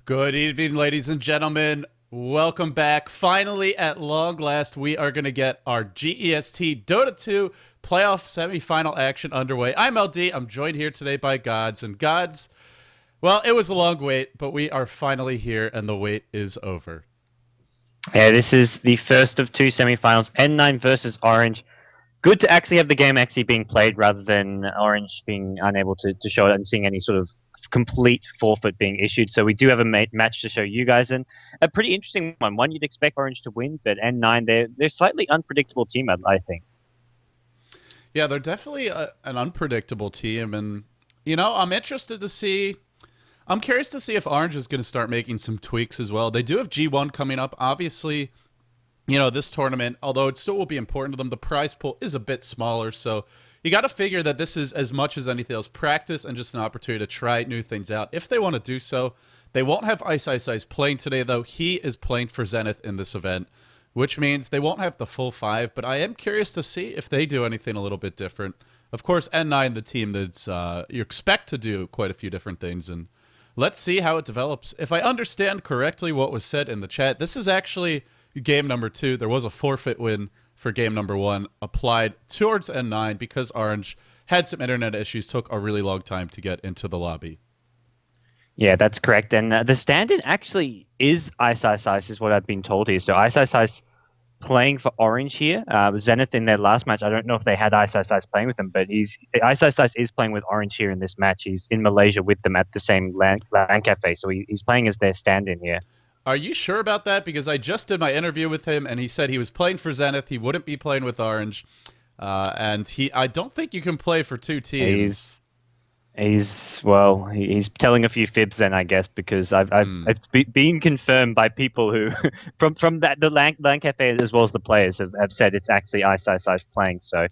Good evening, ladies and gentlemen. Welcome back. Finally, at long last, we are going to get our GEST Dota 2 playoff semifinal action underway. I'm LD. I'm joined here today by GoDz. And GoDz, well, it was a long wait, but we are finally here, and the wait is over. Yeah, this is the first of two semifinals, N9 versus Orange. Good to actually have the game actually being played rather than Orange being unable to show it and seeing any sort of complete forfeit being issued. So we do have a match to show you guys, and a pretty interesting one. One you'd expect Orange to win, but N9, they're slightly unpredictable team, I think. Yeah, they're definitely an unpredictable team, and, you know, I'm curious to see if Orange is going to start making some tweaks as well. They do have G1 coming up. Obviously, you know, this tournament, although it still will be important to them, the prize pool is a bit smaller. So you got to figure that this is, as much as anything else, practice and just an opportunity to try new things out. If they want to do so, they won't have iceiceice playing today, though. He is playing for Zenith in this event, which means they won't have the full five. But I am curious to see if they do anything a little bit different. Of course, N9, the team that's you expect to do quite a few different things, and let's see how it develops. If I understand correctly what was said in the chat, this is actually game number 2. There was a forfeit win for game number 1 applied towards N9 because Orange had some internet issues, took a really long time to get into the lobby. Yeah, that's correct. And the stand-in actually is iceiceice, is what I've been told here. So iceiceice playing for Orange here. Zenith in their last match, I don't know if they had iceiceice playing with them, but iceiceice is playing with Orange here in this match. He's in Malaysia with them at the same LAN cafe, so he's playing as their stand-in here. Are you sure about that? Because I just did my interview with him, and he said he was playing for Zenith. He wouldn't be playing with Orange, and I don't think you can play for two teams. He's telling a few fibs then, I guess, because it's been confirmed by people who from the LAN cafe as well as the players have said it's actually iceiceice playing. So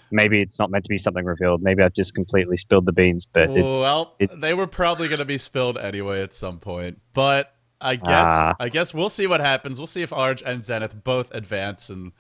maybe it's not meant to be something revealed. Maybe I've just completely spilled the beans. But they were probably going to be spilled anyway at some point. But I guess we'll see what happens. We'll see if Orange and Zenith both advance, and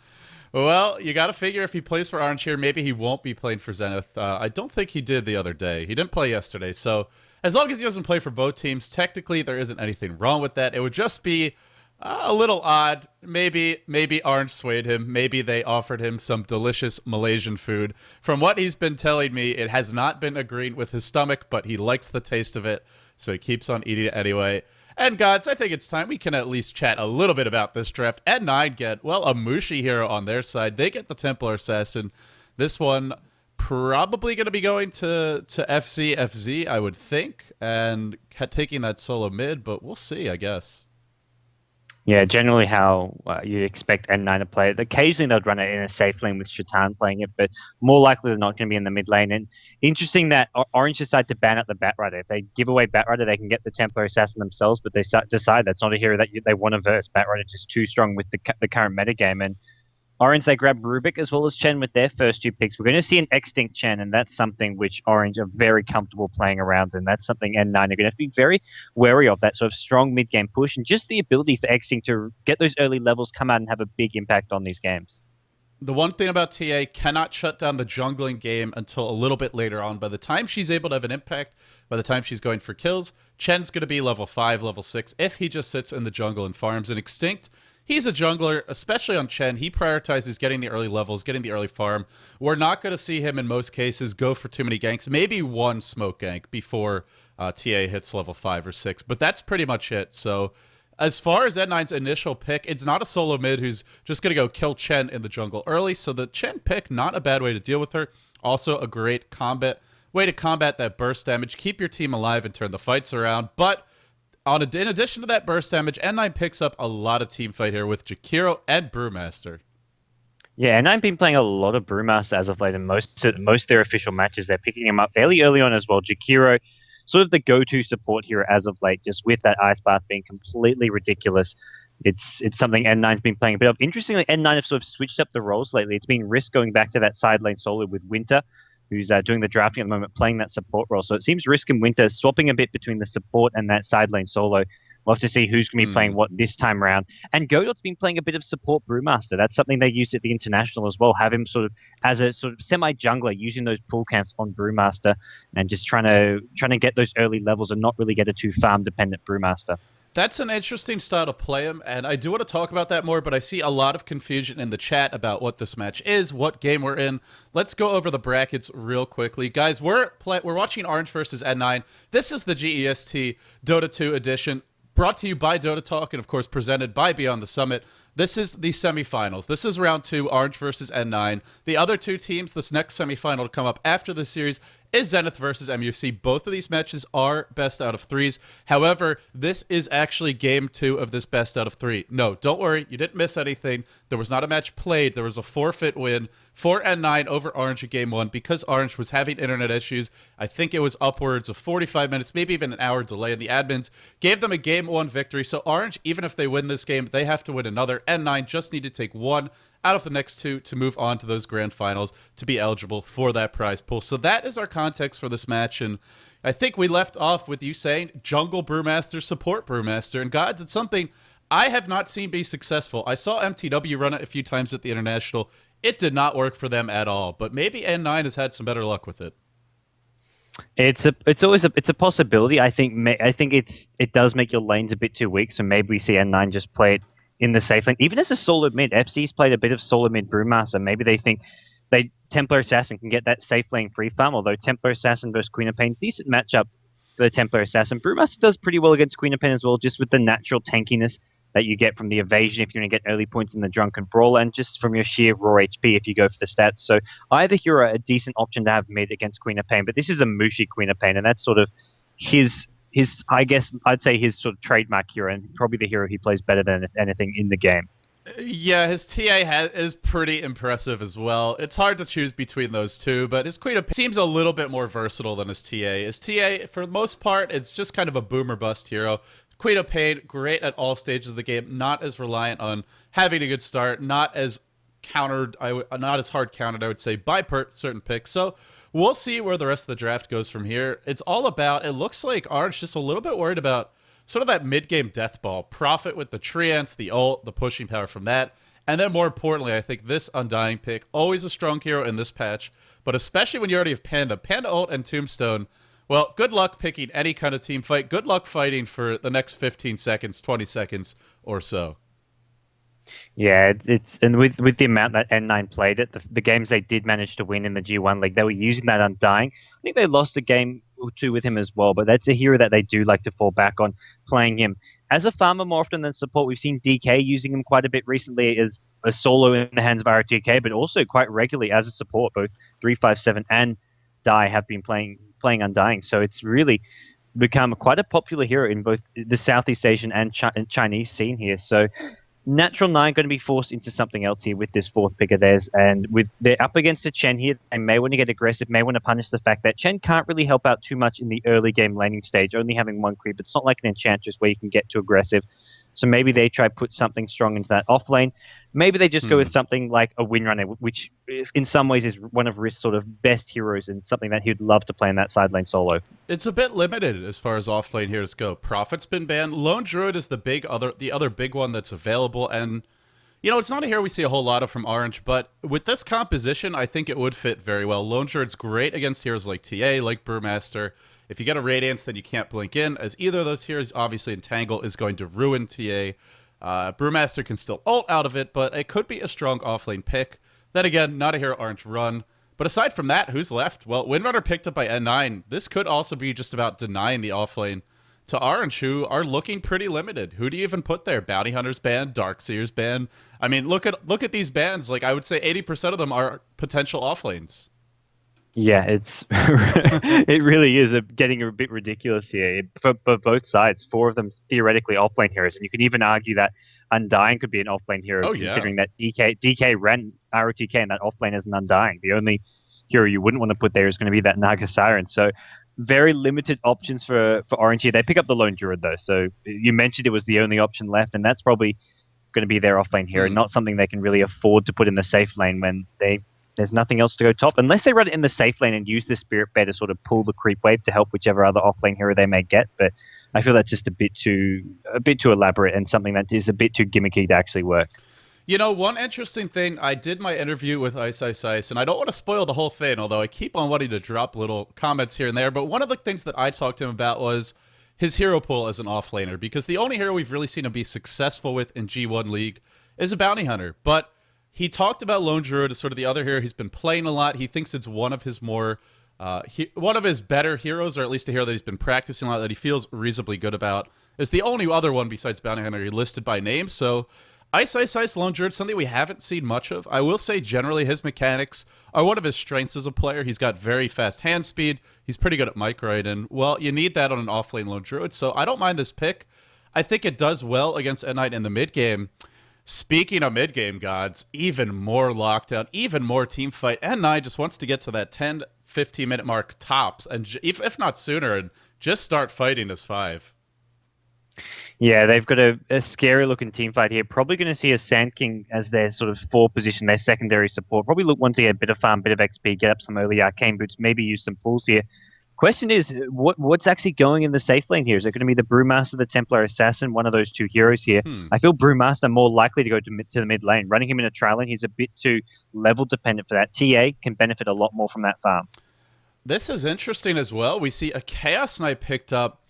well, you got to figure if he plays for Orange here, maybe he won't be playing for Zenith. I don't think he did the other day. He didn't play yesterday. So as long as he doesn't play for both teams, technically there isn't anything wrong with that. It would just be a little odd. Maybe Orange swayed him. Maybe they offered him some delicious Malaysian food. From what he's been telling me, it has not been agreeing with his stomach, but he likes the taste of it, so he keeps on eating it anyway. And GoDz, I think it's time we can at least chat a little bit about this draft. N9 get, well, a mushi hero on their side. They get the Templar Assassin. This one probably going to be going to fzfz, I would think, and taking that solo mid, but we'll see, I guess. Yeah, generally how you'd expect N9 to play it. Occasionally they'll run it in a safe lane with Shatan playing it, but more likely than not going to be in the mid lane. And interesting that Orange decide to ban out the Batrider. If they give away Batrider, they can get the Templar Assassin themselves, but they decide that's not a hero that they want to verse. Batrider is just too strong with the current metagame. And Orange, they grab Rubik as well as Chen with their first 2 picks. We're going to see an xtinct Chen, and that's something which Orange are very comfortable playing around, and that's something N9 are going to have to be very wary of, that sort of strong mid-game push, and just the ability for xtinct to get those early levels, come out and have a big impact on these games. The one thing about TA, cannot shut down the jungling game until a little bit later on. By the time she's able to have an impact, by the time she's going for kills, Chen's going to be level 5, level 6, if he just sits in the jungle and farms. And xtinct, he's a jungler, especially on Chen. He prioritizes getting the early levels, getting the early farm. We're not going to see him in most cases go for too many ganks. Maybe one smoke gank before TA hits level 5 or 6, but that's pretty much it. So as far as N9's initial pick, it's not a solo mid who's just going to go kill Chen in the jungle early. So the Chen pick, not a bad way to deal with her. Also a great way to combat that burst damage, keep your team alive and turn the fights around. But in addition to that burst damage, N9 picks up a lot of team fight here with Jakiro and Brewmaster. Yeah, and I've been playing a lot of Brewmaster as of late, and most of their official matches, they're picking him up fairly early on as well. Jakiro, sort of the go-to support hero as of late, just with that ice bath being completely ridiculous. It's something N9's been playing a bit of. Interestingly, N9 have sort of switched up the roles lately. It's been Risk going back to that side lane solo with Winter, who's doing the drafting at the moment, playing that support role. So it seems Risk and Winter swapping a bit between the support and that side lane solo. We'll have to see who's going to be playing what this time around. And godot's been playing a bit of support Brewmaster. That's something they used at the International as well. Have him sort of as a sort of semi-jungler using those pool camps on Brewmaster and just trying to get those early levels and not really get a too farm-dependent Brewmaster. That's an interesting style to play him, and I do want to talk about that more, but I see a lot of confusion in the chat about what this match is, what game we're in. Let's go over the brackets real quickly. Guys, we're watching Orange versus N9. This is the GEST Dota 2 edition, brought to you by Dota Talk, and of course presented by Beyond the Summit. This is the semifinals. This is round 2, Orange versus N9. The other two teams, this next semifinal to come up after this series, is Zenith versus MUC. Both of these matches are best out of 3s. However, this is actually game 2 of this best out of 3. No, don't worry, you didn't miss anything. There was not a match played. There was a forfeit win for N9 over Orange at game 1 because Orange was having internet issues. I think it was upwards of 45 minutes, maybe even an hour delay, and the admins gave them a game 1 victory. So Orange, even if they win this game, they have to win another. N9 just need to take 1 out of the next 2 to move on to those grand finals to be eligible for that prize pool. So that is our context for this match, and I think we left off with you saying jungle Brewmaster, support Brewmaster, and GoDz, it's something I have not seen be successful. I saw MTW run it a few times at the International. It did not work for them at all, but maybe N9 has had some better luck with it. It's always a possibility. I think it does make your lanes a bit too weak, so maybe we see N9 just play it in the safe lane. Even as a solo mid, FC's played a bit of solo mid Brewmaster. Maybe they think Templar Assassin can get that safe lane free farm, although Templar Assassin versus Queen of Pain, decent matchup for the Templar Assassin. Brewmaster does pretty well against Queen of Pain as well, just with the natural tankiness that you get from the evasion if you're going to get early points in the Drunken Brawl, and just from your sheer raw HP if you go for the stats. So either hero a decent option to have mid against Queen of Pain, but this is a mushi Queen of Pain, and that's sort of his I guess I'd say his sort of trademark hero, and probably the hero he plays better than anything in the game. Yeah, his TA is pretty impressive as well. It's hard to choose between those two, but his Queen of Pain seems a little bit more versatile than his TA. His TA, for the most part, it's just kind of a boomer bust hero. Queen of Pain, great at all stages of the game, not as reliant on having a good start, not as not as hard countered, I would say, by certain picks. So we'll see where the rest of the draft goes from here. It's all about, it looks like Orange just a little bit worried about sort of that mid-game death ball. Profit with the treants, the ult, the pushing power from that. And then more importantly, I think this Undying pick, always a strong hero in this patch, but especially when you already have Panda. Panda ult and Tombstone, well, good luck picking any kind of team fight. Good luck fighting for the next 15 seconds, 20 seconds or so. Yeah, and with the amount that N9 played it, the games they did manage to win in the G1 League, they were using that Undying. I think they lost a game or 2 with him as well, but that's a hero that they do like to fall back on, playing him as a farmer more often than support. We've seen DK using him quite a bit recently as a solo in the hands of RTK, but also quite regularly as a support. Both 357 and Dai have been playing Undying, so it's really become quite a popular hero in both the Southeast Asian and Chinese scene here. So Natural 9 going to be forced into something else here with this 4th pick of theirs, and they're up against a Chen here. They may want to get aggressive, may want to punish the fact that Chen can't really help out too much in the early game laning stage, only having 1 creep. It's not like an Enchantress where you can get too aggressive. So maybe they try put something strong into that off lane. Maybe they just go with something like a Windrunner, which in some ways is one of Risk's sort of best heroes and something that he'd love to play in that side lane solo. It's a bit limited as far as off lane heroes go. Prophet's been banned. Lone Druid is the other big one that's available, and you know, it's not a hero we see a whole lot of from Orange, but with this composition, I think it would fit very well. Lone Druid's great against heroes like TA, like Brewmaster. If you get a Radiance, then you can't blink in, as either of those heroes, obviously Entangle, is going to ruin TA. Brewmaster can still ult out of it, but it could be a strong offlane pick. Then again, not a hero Orange run. But aside from that, who's left? Well, Windrunner picked up by N9. This could also be just about denying the offlane to Orange, who are looking pretty limited. Who do you even put there? Bounty Hunter's banned, Darkseer's banned. I mean, look at these bans. Like, I would say 80% of them are potential offlanes. Yeah, it really is getting a bit ridiculous here for both sides. 4 of them theoretically offlane heroes, and you could even argue that Undying could be an offlane hero, considering that DK ran ROTK and that offlane as an Undying. The only hero you wouldn't want to put there is going to be that Naga Siren. So very limited options for Orange here. They pick up the Lone Druid though, so you mentioned it was the only option left, and that's probably going to be their offlane hero, not something they can really afford to put in the safe lane when there's nothing else to go top, unless they run it in the safe lane and use the Spirit Bear to sort of pull the creep wave to help whichever other offlane hero they may get. But I feel that's just a bit too elaborate and something that is a bit too gimmicky to actually work. You know, one interesting thing, I did my interview with iceiceice, and I don't want to spoil the whole thing, although I keep on wanting to drop little comments here and there, but one of the things that I talked to him about was his hero pool as an offlaner, because the only hero we've really seen him be successful with in G1 League is a bounty hunter. But he talked about Lone Druid as sort of the other hero he's been playing a lot. He thinks it's one of his more one of his better heroes, or at least a hero that he's been practicing a lot, that he feels reasonably good about. Is the only other one besides bounty hunter he listed by name. So iceiceice Lone Druid, something we haven't seen much of. I will say generally his mechanics are one of his strengths as a player. He's got very fast hand speed. He's pretty good at mic ride, and well, you need that on an offlane Lone Druid. So I don't mind this pick. I think it does well against N9 in the mid game. Speaking of mid game gods, even more lockdown, even more team fight. N9 just wants to get to that 10-15 minute mark tops, and if not sooner, and just start fighting as 5. Yeah, they've got a scary looking team fight here. Probably going to see a Sand King as their sort of 4 position, their secondary support. Probably want to get a bit of farm, bit of XP, get up some early arcane boots, maybe use some pulls here. Question is, what's actually going in the safe lane here? Is it going to be the Brewmaster, the Templar Assassin, one of those 2 heroes here? I feel Brewmaster more likely to go to the mid lane. Running him in a tri lane, he's a bit too level dependent for that. TA can benefit a lot more from that farm. This is interesting as well. We see a Chaos Knight picked up.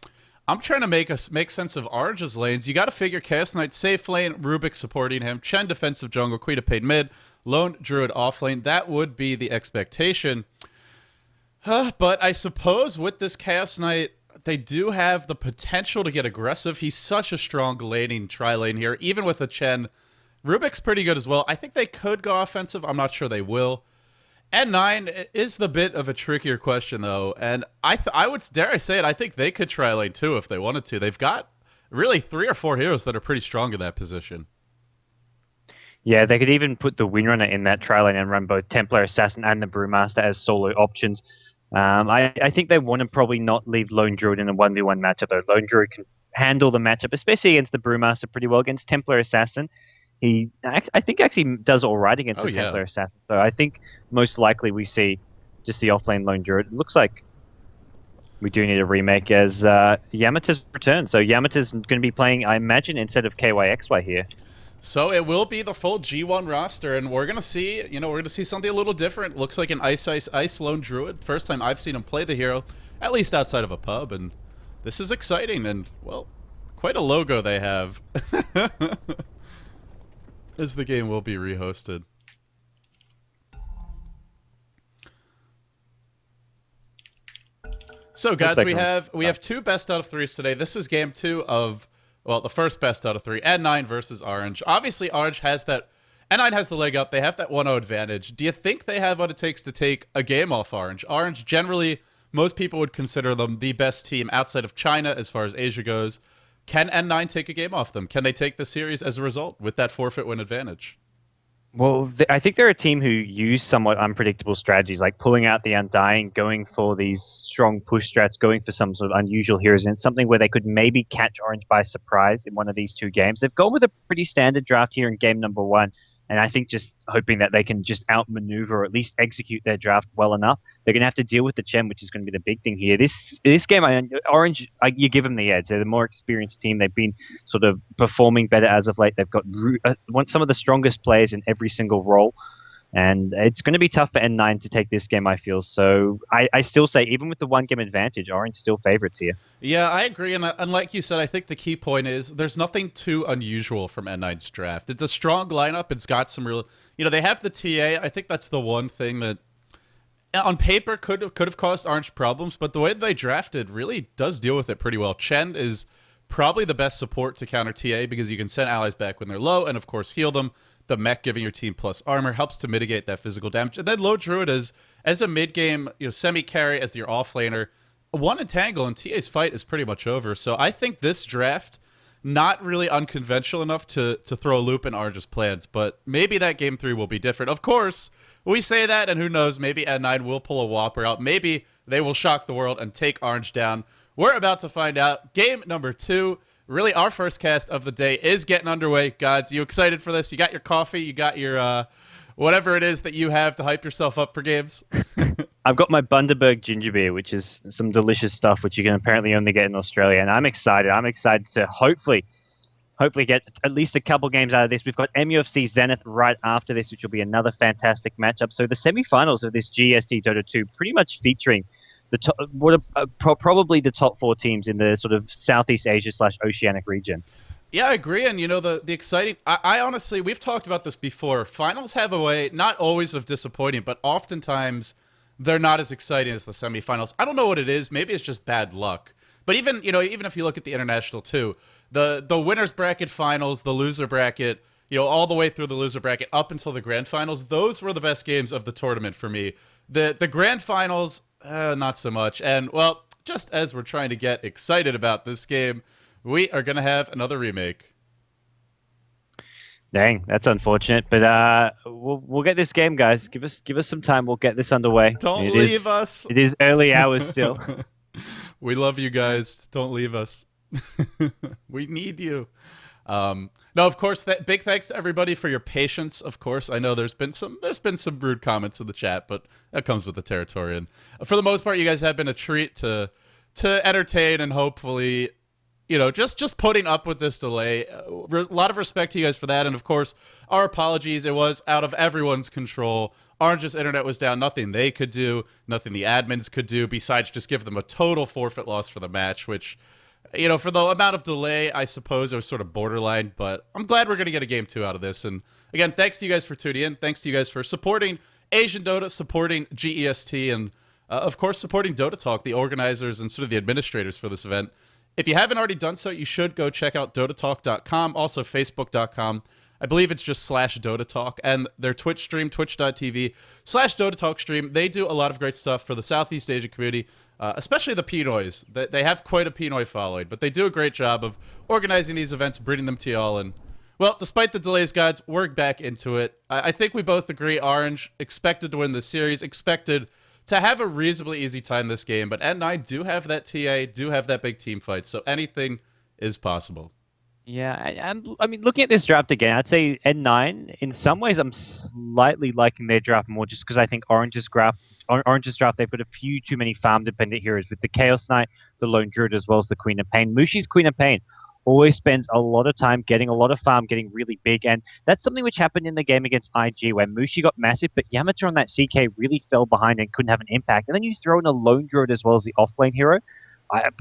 I'm trying to make sense of Orange's lanes. You got to figure Chaos Knight safe lane, Rubik supporting him, Chen defensive jungle, Queen of Pain mid, Lone Druid off lane. That would be the expectation. But I suppose with this Chaos Knight, they do have the potential to get aggressive. He's such a strong laning tri-lane here, even with a Chen. Rubik's pretty good as well. I think they could go offensive. I'm not sure they will. N9 is the bit of a trickier question, though, and I would dare I say it, I think they could try lane 2 if they wanted to. They've got really 3 or 4 heroes that are pretty strong in that position. Yeah, they could even put the Windrunner in that tri lane and run both Templar Assassin and the Brewmaster as solo options. I think they want to probably not leave Lone Druid in a 1v1 matchup, though. Lone Druid can handle the matchup, especially against the Brewmaster pretty well. Against Templar Assassin, I think actually does all right against the Templar Assassin. So I think most likely we see just the offlane Lone Druid. It looks like we do need a remake as Yamateh's return. So Yamateh's going to be playing, I imagine, instead of KYXY here. So it will be the full G1 roster, and we're gonna see, something a little different. Looks like an iceiceice Lone Druid. First time I've seen him play the hero, at least outside of a pub, and this is exciting. And well, quite a logo they have. As the game will be rehosted. So, guys, we have 2 best out of 3s today. This is game 2 of, well, the first best out of 3. N9 versus Orange. Obviously, Orange has that. N9 has the leg up. They have that 1-0 advantage. Do you think they have what it takes to take a game off Orange? Orange, generally, most people would consider them the best team outside of China as far as Asia goes. Can N9 take a game off them? Can they take the series as a result with that forfeit win advantage? Well, I think they're a team who use somewhat unpredictable strategies, like pulling out the Undying, going for these strong push strats, going for some sort of unusual heroes, and something where they could maybe catch Orange by surprise in one of these 2 games. They've gone with a pretty standard draft here in game number 1, and I think just hoping that they can just outmaneuver or at least execute their draft well enough. They're going to have to deal with the Chen, which is going to be the big thing here. This game, Orange, you give them the edge. They're the more experienced team. They've been sort of performing better as of late. They've got some of the strongest players in every single role. And it's going to be tough for N9 to take this game, I feel. So I still say, even with the 1-game advantage, Orange still favorites here. Yeah, I agree. And like you said, I think the key point is there's nothing too unusual from N9's draft. It's a strong lineup. It's got some real... they have the TA. I think that's the one thing that on paper could have caused Orange problems, but the way they drafted really does deal with it pretty well. Chen is probably the best support to counter TA because you can send allies back when they're low and, of course, heal them. The mech giving your team plus armor helps to mitigate that physical damage. And then Lone Druid as a mid-game semi-carry as your offlaner. 1 entangle and TA's fight is pretty much over. So I think this draft, not really unconventional enough to throw a loop in Orange's plans, but maybe that game 3 will be different. Of course, we say that, and who knows, maybe N9 will pull a Whopper out. Maybe they will shock the world and take Orange down. We're about to find out. Game number 2. Really, our first cast of the day is getting underway. Gods, you excited for this? You got your coffee? You got your whatever it is that you have to hype yourself up for games? I've got my Bundaberg ginger beer, which is some delicious stuff, which you can apparently only get in Australia, and I'm excited. I'm excited to hopefully get at least a couple games out of this. We've got MUFC Zenith right after this, which will be another fantastic matchup. So the semifinals of this GST Dota 2 pretty much featuring probably the top 4 teams in the sort of Southeast Asia / Oceanic region. Yeah, I agree. And, the exciting... I honestly, we've talked about this before. Finals have a way, not always of disappointing, but oftentimes they're not as exciting as the semifinals. I don't know what it is. Maybe it's just bad luck. But even if you look at the international too, the winners bracket finals, the loser bracket, all the way through the loser bracket up until the grand finals, those were the best games of the tournament for me. The grand finals, not so much. And, well, just as we're trying to get excited about this game, we are going to have another remake. Dang, that's unfortunate, but we'll get this game, guys. Give us some time. We'll get this underway. Don't leave us. It is early hours still. We love you guys. Don't leave us. We need you. No, of course. Big thanks to everybody for your patience. Of course, I know there's been some rude comments in the chat, but that comes with the territory. And for the most part, you guys have been a treat to entertain and hopefully, just putting up with this delay. A lot of respect to you guys for that. And of course, our apologies. It was out of everyone's control. Orange's internet was down. Nothing they could do, nothing the admins could do besides just give them a total forfeit loss for the match, which, for the amount of delay, I suppose it was sort of borderline, but I'm glad we're going to get a game 2 out of this. And again, thanks to you guys for tuning in. Thanks to you guys for supporting Asian Dota, supporting GEST, and of course, supporting Dota Talk, the organizers and sort of the administrators for this event. If you haven't already done so, you should go check out dotatalk.com, also facebook.com. I believe it's just /DotaTalk, and their Twitch stream, twitch.tv/DotaTalk stream. They do a lot of great stuff for the Southeast Asian community, especially the Pinoys. They have quite a Pinoy following, but they do a great job of organizing these events, bringing them to y'all. And, well, despite the delays, guys, we're back into it. I think we both agree Orange expected to win this series, expected to have a reasonably easy time this game, but N9 do have that TA, do have that big team fight, so anything is possible. Yeah, I mean, looking at this draft again, I'd say N9, in some ways, I'm slightly liking their draft more just because I think Orange's draft, they've got a few too many farm-dependent heroes with the Chaos Knight, the Lone Druid, as well as the Queen of Pain. Mushi's Queen of Pain always spends a lot of time getting a lot of farm, getting really big, and that's something which happened in the game against IG, where Mushi got massive, but Yamateh on that CK really fell behind and couldn't have an impact. And then you throw in a Lone Druid as well as the offlane hero.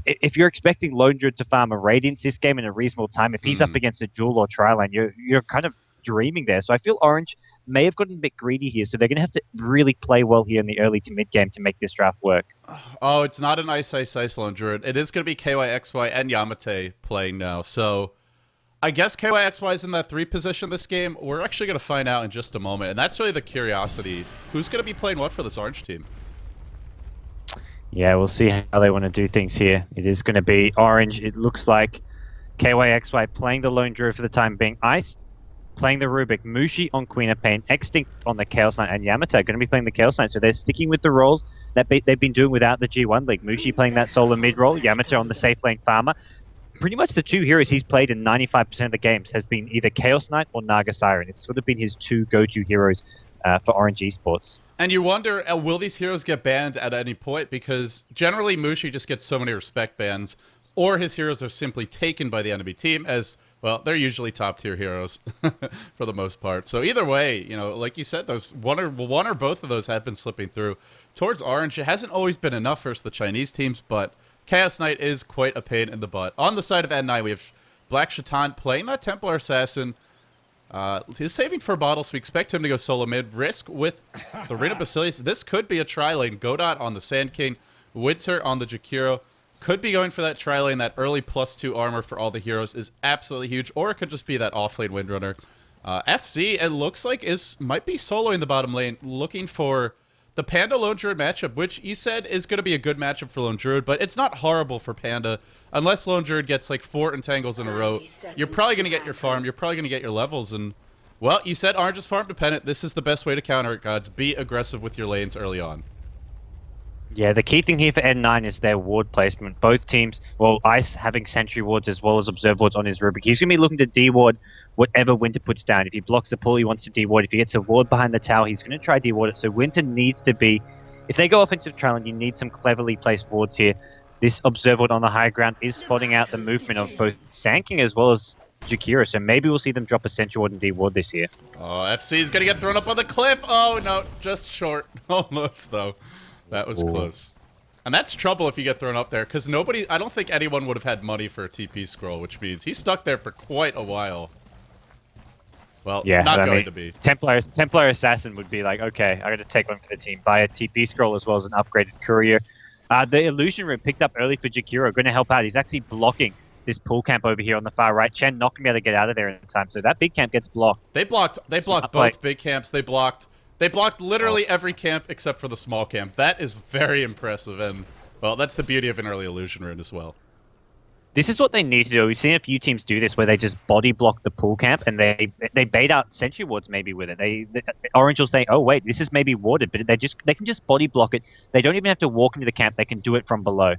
If you're expecting Lone Druid to farm a Radiance this game in a reasonable time, if he's up against a Jewel or Tri-Lane, you're kind of dreaming there. So I feel Orange may have gotten a bit greedy here, so they're going to have to really play well here in the early to mid game to make this draft work. Oh, it's not an iceiceice Lone Druid. It is going to be kyxy and yamateh playing now. So I guess kyxy is in that 3 position this game. We're actually going to find out in just a moment, and that's really the curiosity. Who's going to be playing what for this Orange team? Yeah, we'll see how they want to do things here. It is going to be Orange. It looks like kyxy playing the Lone Druid for the time being. Ice playing the Rubik. Mushi on Queen of Pain. Xtinct on the Chaos Knight. And Yamateh going to be playing the Chaos Knight. So they're sticking with the roles that they've been doing without the G1 League. Mushi playing that solo mid role. Yamateh on the safe lane farmer. Pretty much the 2 heroes he's played in 95% of the games has been either Chaos Knight or Naga Siren. It's sort of been his 2 go-to heroes for Orange Esports. And you wonder, will these heroes get banned at any point? Because generally Mushi just gets so many respect bans, or his heroes are simply taken by the enemy team as, well, they're usually top-tier heroes for the most part. So either way, like you said, those one or both of those have been slipping through towards Orange. It hasn't always been enough versus the Chinese teams, but Chaos Knight is quite a pain in the butt. On the side of N9, we have Black Shatan playing that Templar Assassin. He's saving for a bottle, so we expect him to go solo mid. Risk with the Rena Basilius. This could be a tri-lane. Godot on the Sand King. Winter on the Jakiro. Could be going for that tri-lane. That early +2 armor for all the heroes is absolutely huge. Or it could just be that off-lane Windrunner. FZ, it looks like, might be soloing the bottom lane, looking for the Panda Lone Druid matchup, which you said is going to be a good matchup for Lone Druid, but it's not horrible for Panda. Unless Lone Druid gets like 4 entangles in a row, you're probably going to get your farm, you're probably going to get your levels, and, well, you said Orange is farm dependent. This is the best way to counter it, Gods. Be aggressive with your lanes early on. Yeah, the key thing here for N9 is their ward placement. Both teams, well, Ice having sentry wards as well as observe wards on his Rubik. He's going to be looking to D-ward whatever Winter puts down. If he blocks the pull, he wants to D-ward. If he gets a ward behind the tower, he's going to try D-ward it. So Winter needs to be, if they go offensive trial, you need some cleverly placed wards here. This observe ward on the high ground is spotting out the movement of both Sand King as well as Jakiro. So maybe we'll see them drop a sentry ward and D-ward this year. Oh, FC is going to get thrown up on the cliff. Oh, no, just short. Almost, though. That was close. And that's trouble if you get thrown up there, because I don't think anyone would have had money for a TP scroll, which means he's stuck there for quite a while. Well, yeah, not going to be. Templar Assassin would be like, okay, I got to take one for the team. Buy a TP scroll as well as an upgraded courier. The illusion room picked up early for Jakiro, going to help out. He's actually blocking this pool camp over here on the far right. Chen not going to be able to get out of there in time, so that big camp gets blocked. They blocked both big camps. They blocked literally every camp except for the small camp. That is very impressive, and well, that's the beauty of an early illusion rune as well. This is what they need to do. We've seen a few teams do this, where they just body block the pool camp and they bait out sentry wards maybe with it. Orange will say, "Oh wait, this is maybe warded," but they can just body block it. They don't even have to walk into the camp. They can do it from below.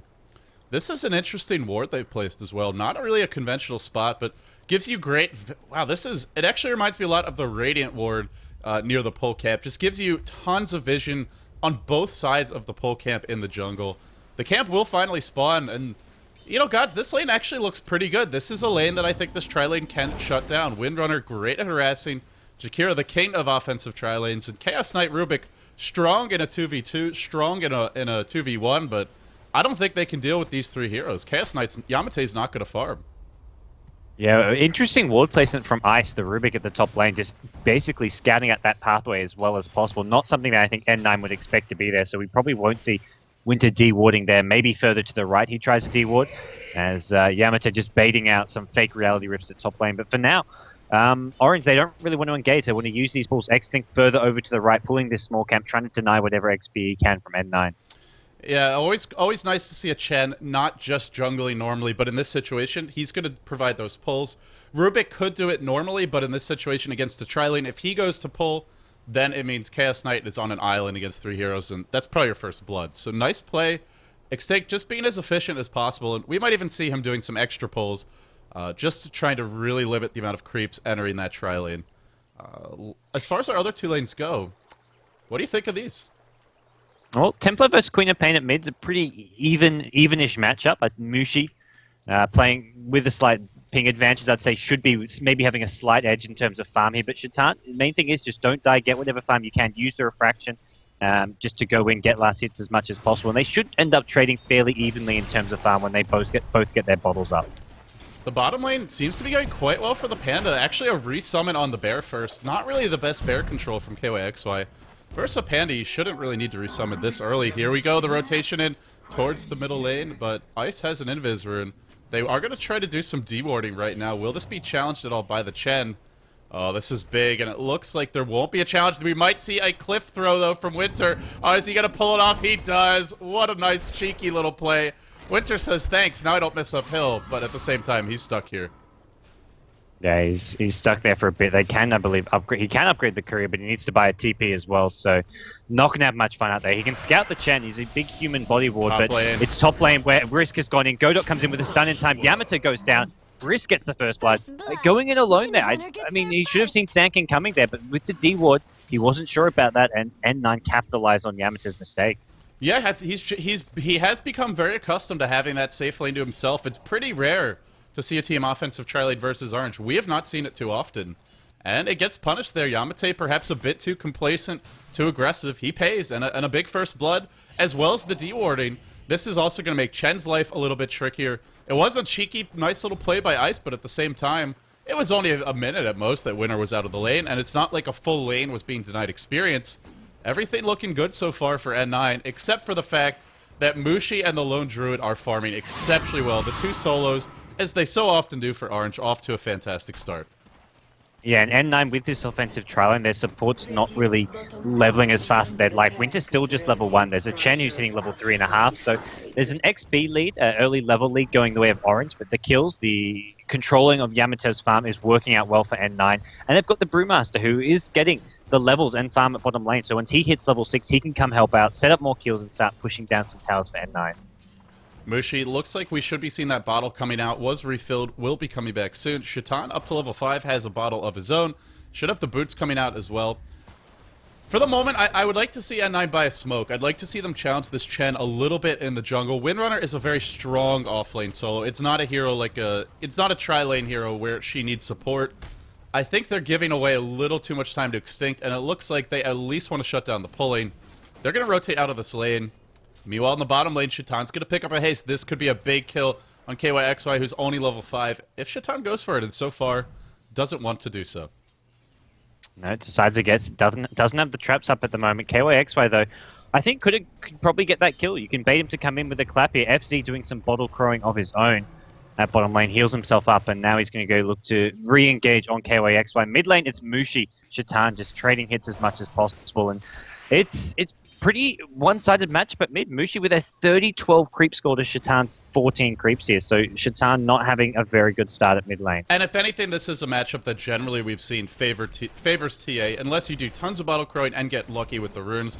This is an interesting ward they've placed as well. Not really a conventional spot, but gives you great. Wow, it actually reminds me a lot of the Radiant ward near the pole camp. Just gives you tons of vision on both sides of the pole camp in the jungle. The camp will finally spawn, and you know, gods, this lane actually looks pretty good. This is a lane that I think this tri-lane can shut down. Windrunner, great at harassing. Jakiro, the king of offensive tri-lanes. And Chaos Knight Rubik, strong in a 2v2, strong in a 2v1, but I don't think they can deal with these three heroes. Chaos Knight's Yamateh's not going to farm. Yeah, interesting ward placement from Ice, the Rubik at the top lane, just basically scouting at that pathway as well as possible. Not something that I think N9 would expect to be there, so we probably won't see Winter dewarding there. Maybe further to the right he tries to deward, as Yamateh just baiting out some fake reality rips at top lane. But for now, Orange, they don't really want to engage. They want to use these pulls. Xtinct further over to the right, pulling this small camp, trying to deny whatever XP he can from N9. Yeah, always nice to see a Chen not just jungling normally, but in this situation, he's going to provide those pulls. Rubik could do it normally, but in this situation against a tri-lane, if he goes to pull, then it means Chaos Knight is on an island against three heroes, and that's probably your first blood. So nice play. Xtinct just being as efficient as possible, and we might even see him doing some extra pulls, just trying to really limit the amount of creeps entering that tri-lane. As far as our other two lanes go, what do you think of these? Well, Templar versus Queen of Pain at mid's a pretty evenish matchup. Mushi playing with a slight ping advantage, I'd say, should be maybe having a slight edge in terms of farm here. But Shatan, the main thing is just don't die, get whatever farm you can, use the refraction just to go in, get last hits as much as possible. And they should end up trading fairly evenly in terms of farm when they both get their bottles up. The bottom lane seems to be going quite well for the Panda. Actually, a resummon on the bear first. Not really the best bear control from KYXY. Versus a Panda, you shouldn't really need to resummon this early. Here we go, the rotation in towards the middle lane, but Ice has an invis rune. They are going to try to do some dewarding right now. Will this be challenged at all by the Chen? Oh, this is big, and it looks like there won't be a challenge. We might see a cliff throw, though, from Winter. Oh, is he going to pull it off? He does. What a nice, cheeky little play. Winter says, thanks, now I don't miss uphill, but at the same time, he's stuck here. Yeah, he's stuck there for a bit. They can, I believe, upgrade. He can upgrade the courier, but he needs to buy a TP as well, so not going to have much fun out there. He can scout the Chen. He's a big human body ward, but it's top lane where Risk has gone in. Godot comes in with a stun in time. Yamateh goes down. Risk gets the first blood. Going in alone there. I mean, he should have seen Sankin coming there, but with the D ward, he wasn't sure about that, and N9 capitalized on Yamateh's mistake. Yeah, he has become very accustomed to having that safe lane to himself. It's pretty rare to see a team offensive tri-lane versus Orange. We have not seen it too often. And it gets punished there. Yamateh perhaps a bit too complacent, too aggressive. He pays, and a big first blood, as well as the dewarding. This is also going to make Chen's life a little bit trickier. It was a cheeky, nice little play by Ice, but at the same time, it was only a minute at most that Winter was out of the lane, and it's not like a full lane was being denied experience. Everything looking good so far for N9, except for the fact that Mushi and the Lone Druid are farming exceptionally well. The two solos, as they so often do for Orange, off to a fantastic start. Yeah, and N9 with this offensive trial, and their support's not really leveling as fast as they'd like. Winter's still just level 1. There's a Chen who's hitting level 3.5, so there's an XP lead, early level lead going the way of Orange, but the kills, the controlling of Yamateh's farm is working out well for N9. And they've got the Brewmaster, who is getting the levels and farm at bottom lane, so once he hits level 6, he can come help out, set up more kills, and start pushing down some towers for N9. Mushi, looks like we should be seeing that bottle coming out. Was refilled, will be coming back soon. Shatan, up to level 5, has a bottle of his own. Should have the boots coming out as well. For the moment, I would like to see N9 buy a smoke. I'd like to see them challenge this Chen a little bit in the jungle. Windrunner is a very strong offlane solo. It's not a hero like a... It's not a tri-lane hero where she needs support. I think they're giving away a little too much time to Xtinct, and it looks like they at least want to shut down the pulling. They're going to rotate out of this lane. Meanwhile, in the bottom lane, Shatan's going to pick up a haste. This could be a big kill on kyxy, who's only level 5. If Shatan goes for it, and so far doesn't want to do so. No, decides against. Doesn't have the traps up at the moment. kyxy, though, I think could probably get that kill. You can bait him to come in with a clap here. FZ doing some bottle crowing of his own. At bottom lane, heals himself up, and now he's going to go look to re-engage on kyxy. Mid lane, it's Mushi. Shatan just trading hits as much as possible, and it's pretty one-sided match, but mid Mushi with a 30-12 creep score to Shatan's 14 creeps here, so Shatan not having a very good start at mid lane. And if anything, this is a matchup that generally we've seen favors TA, unless you do tons of bottle crowing and get lucky with the runes.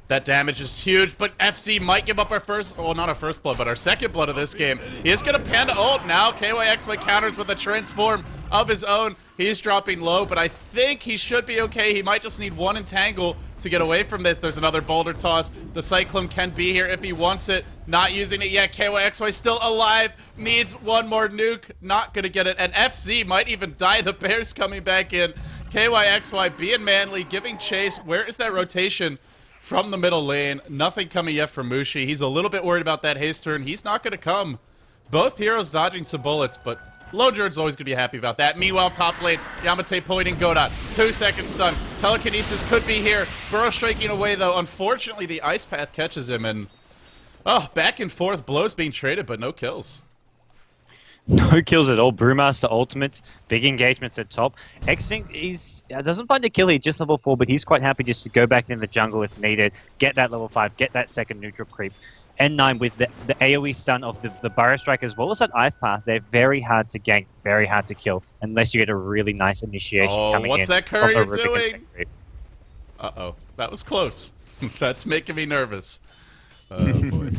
That damage is huge, but FC might give up our first, well, not our first blood, but our second blood of this game. He is going to Panda ult now. kyxy counters with a transform of his own. He's dropping low, but I think he should be okay. He might just need one entangle to get away from this. There's another boulder toss. The Cyclone can be here if he wants it. Not using it yet. kyxy still alive. Needs one more nuke. Not going to get it. And FC might even die. The Bear's coming back in. kyxy being manly, giving chase. Where is that rotation? From the middle lane, nothing coming yet from Mushi. He's a little bit worried about that haste turn. He's not going to come. Both heroes dodging some bullets, but ldDOTA's always going to be happy about that. Meanwhile, top lane, yamateh pointing godot. 2-second stun. Telekinesis could be here. Burrow striking away, though. Unfortunately, the ice path catches him, and back and forth. Blows being traded, but no kills. No kills at all. Brewmaster ultimates, big engagements at top. Xtinct doesn't find a kill here, just level 4, but he's quite happy just to go back in the jungle if needed, get that level 5, get that second neutral creep. N9 with the AoE stun of the Burrow Strike as well as that ice path, they're very hard to gank, very hard to kill, unless you get a really nice initiation coming in. Oh, what's that courier doing? Uh-oh, that was close. That's making me nervous. Oh, boy.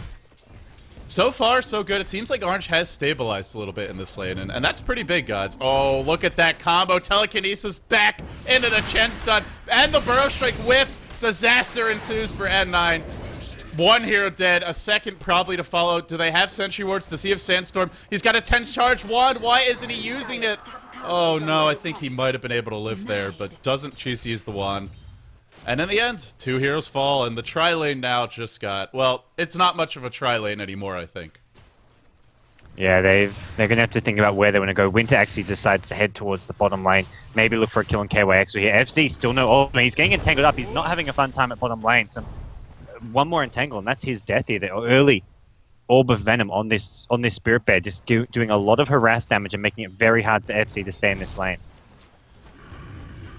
So far, so good. It seems like Orange has stabilized a little bit in this lane, and that's pretty big, Godz. Oh, look at that combo. Telekinesis back into the Chen stun, and the Burrow Strike whiffs. Disaster ensues for N9. One hero dead, a second probably to follow. Do they have Sentry Wards to see if Sandstorm? He's got a 10 charge wand. Why isn't he using it? Oh, no, I think he might have been able to live there, but doesn't choose to use the wand. And in the end, 2 heroes fall, and the tri-lane now just got... Well, it's not much of a tri-lane anymore, I think. Yeah, they're going to have to think about where they want to go. Winter actually decides to head towards the bottom lane. Maybe look for a kill on kyxy here. FC still no ult. He's getting entangled up. He's not having a fun time at bottom lane. So one more entangle, and that's his death here. The early Orb of Venom on this Spirit Bear, just doing a lot of harass damage and making it very hard for FC to stay in this lane.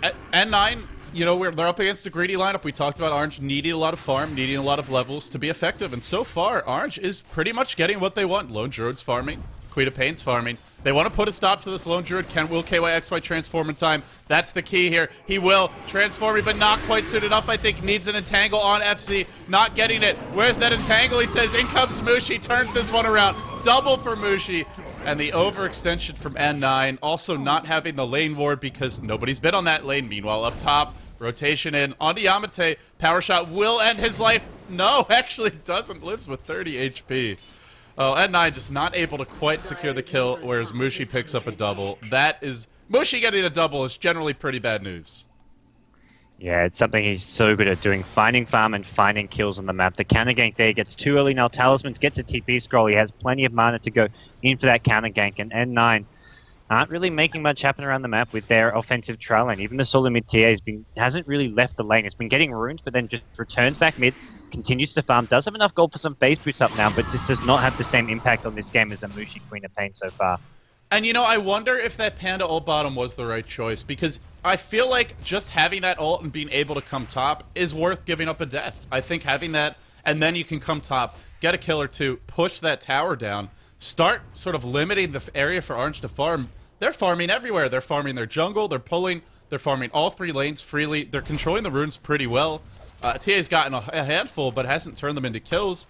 At N9... You know, they're up against a greedy lineup. We talked about Orange needing a lot of farm, needing a lot of levels to be effective. And so far, Orange is pretty much getting what they want. Lone Druid's farming. Queen of Pain's farming. They want to put a stop to this Lone Druid. Will kyxy transform in time? That's the key here. He will. Transforming, but not quite soon enough, I think. Needs an entangle on FC. Not getting it. Where's that entangle? He says, in comes Mushi. Turns this one around. Double for Mushi. And the overextension from N9, also not having the lane ward because nobody's been on that lane. Meanwhile, up top, rotation in on the yamateh. Power shot will end his life. No, actually doesn't. Lives with 30 HP. Oh, N9 just not able to quite secure the kill, whereas Mushi picks up a double. Mushi getting a double is generally pretty bad news. Yeah, it's something he's so good at doing, finding farm and finding kills on the map. The counter gank there gets too early now. Talismans gets a TP scroll. He has plenty of mana to go in for that counter gank, and N9 aren't really making much happen around the map with their offensive trial lane. Even the solo mid TA hasn't really left the lane. It's been getting runes, but then just returns back mid, continues to farm, does have enough gold for some phase boots up now, but just does not have the same impact on this game as a Mushi Queen of Pain so far. And you know, I wonder if that Panda ult bottom was the right choice, because I feel like just having that ult and being able to come top is worth giving up a death. I think having that, and then you can come top, get a kill or two, push that tower down, start sort of limiting the area for Orange to farm. They're farming everywhere. They're farming their jungle, they're farming all 3 lanes freely, they're controlling the runes pretty well. TA's gotten a handful, but hasn't turned them into kills.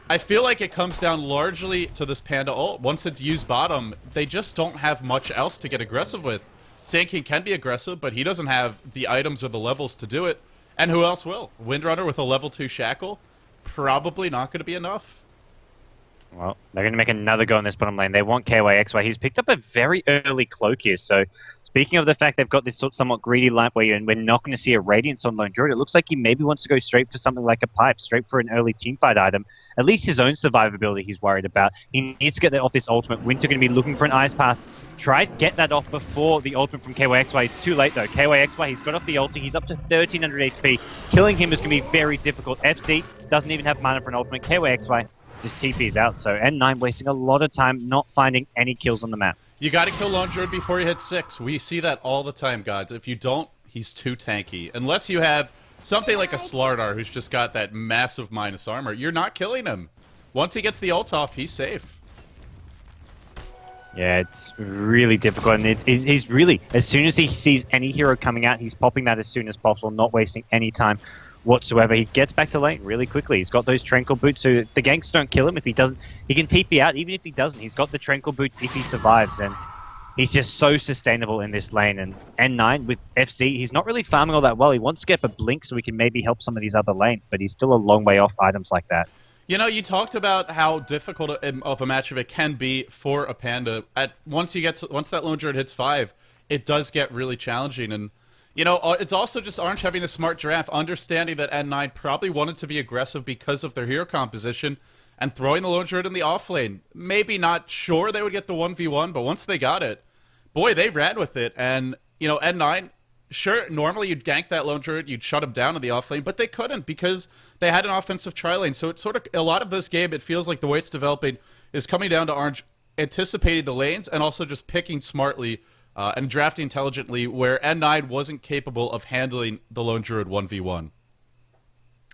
I feel like it comes down largely to this Panda ult. Once it's used bottom, they just don't have much else to get aggressive with. Sand King can be aggressive, but he doesn't have the items or the levels to do it. And who else will? Windrunner with a level 2 shackle? Probably not going to be enough. Well, they're going to make another go in this bottom lane. They want kyxy. He's picked up a very early cloak here, so it's speaking of the fact they've got this somewhat greedy line where we're not going to see a Radiance on Lone Druid, it looks like he maybe wants to go straight for something like a Pipe, straight for an early teamfight item. At least his own survivability he's worried about. He needs to get that off this ultimate. Winter going to be looking for an Ice Path. Try to get that off before the ultimate from kyxy. It's too late though. Kyxy, he's got off the ulti. He's up to 1300 HP. Killing him is going to be very difficult. FC doesn't even have mana for an ultimate. Kyxy just TP's out. So N9 wasting a lot of time not finding any kills on the map. You got to kill Lone Druid before you hit 6. We see that all the time, gods. If you don't, he's too tanky. Unless you have something like a Slardar who's just got that massive minus armor, you're not killing him. Once he gets the ult off, he's safe. Yeah, it's really difficult, and he's really, as soon as he sees any hero coming out, he's popping that as soon as possible, not wasting any time whatsoever. He gets back to lane really quickly. He's got those Tranquil Boots, so the ganks don't kill him. If he doesn't, he can TP out. Even if he doesn't, he's got the Tranquil Boots if he survives, and he's just so sustainable in this lane. And N9 with FC, he's not really farming all that well. He wants to get a blink so he can maybe help some of these other lanes, but he's still a long way off items like that. You know, you talked about how difficult of a matchup it can be for a Panda. Once that Lone Druid hits 5, it does get really challenging. And, you know, it's also just Orange having a smart draft, understanding that N9 probably wanted to be aggressive because of their hero composition, and throwing the Lone Druid in the off lane. Maybe not sure they would get the 1v1, but once they got it, boy, they ran with it. And, you know, N9... Sure, normally you'd gank that Lone Druid, you'd shut him down in the offlane, but they couldn't because they had an offensive tri-lane. So it's sort of, a lot of this game, it feels like the way it's developing is coming down to Orange anticipating the lanes and also just picking smartly and drafting intelligently, where N9 wasn't capable of handling the Lone Druid 1v1.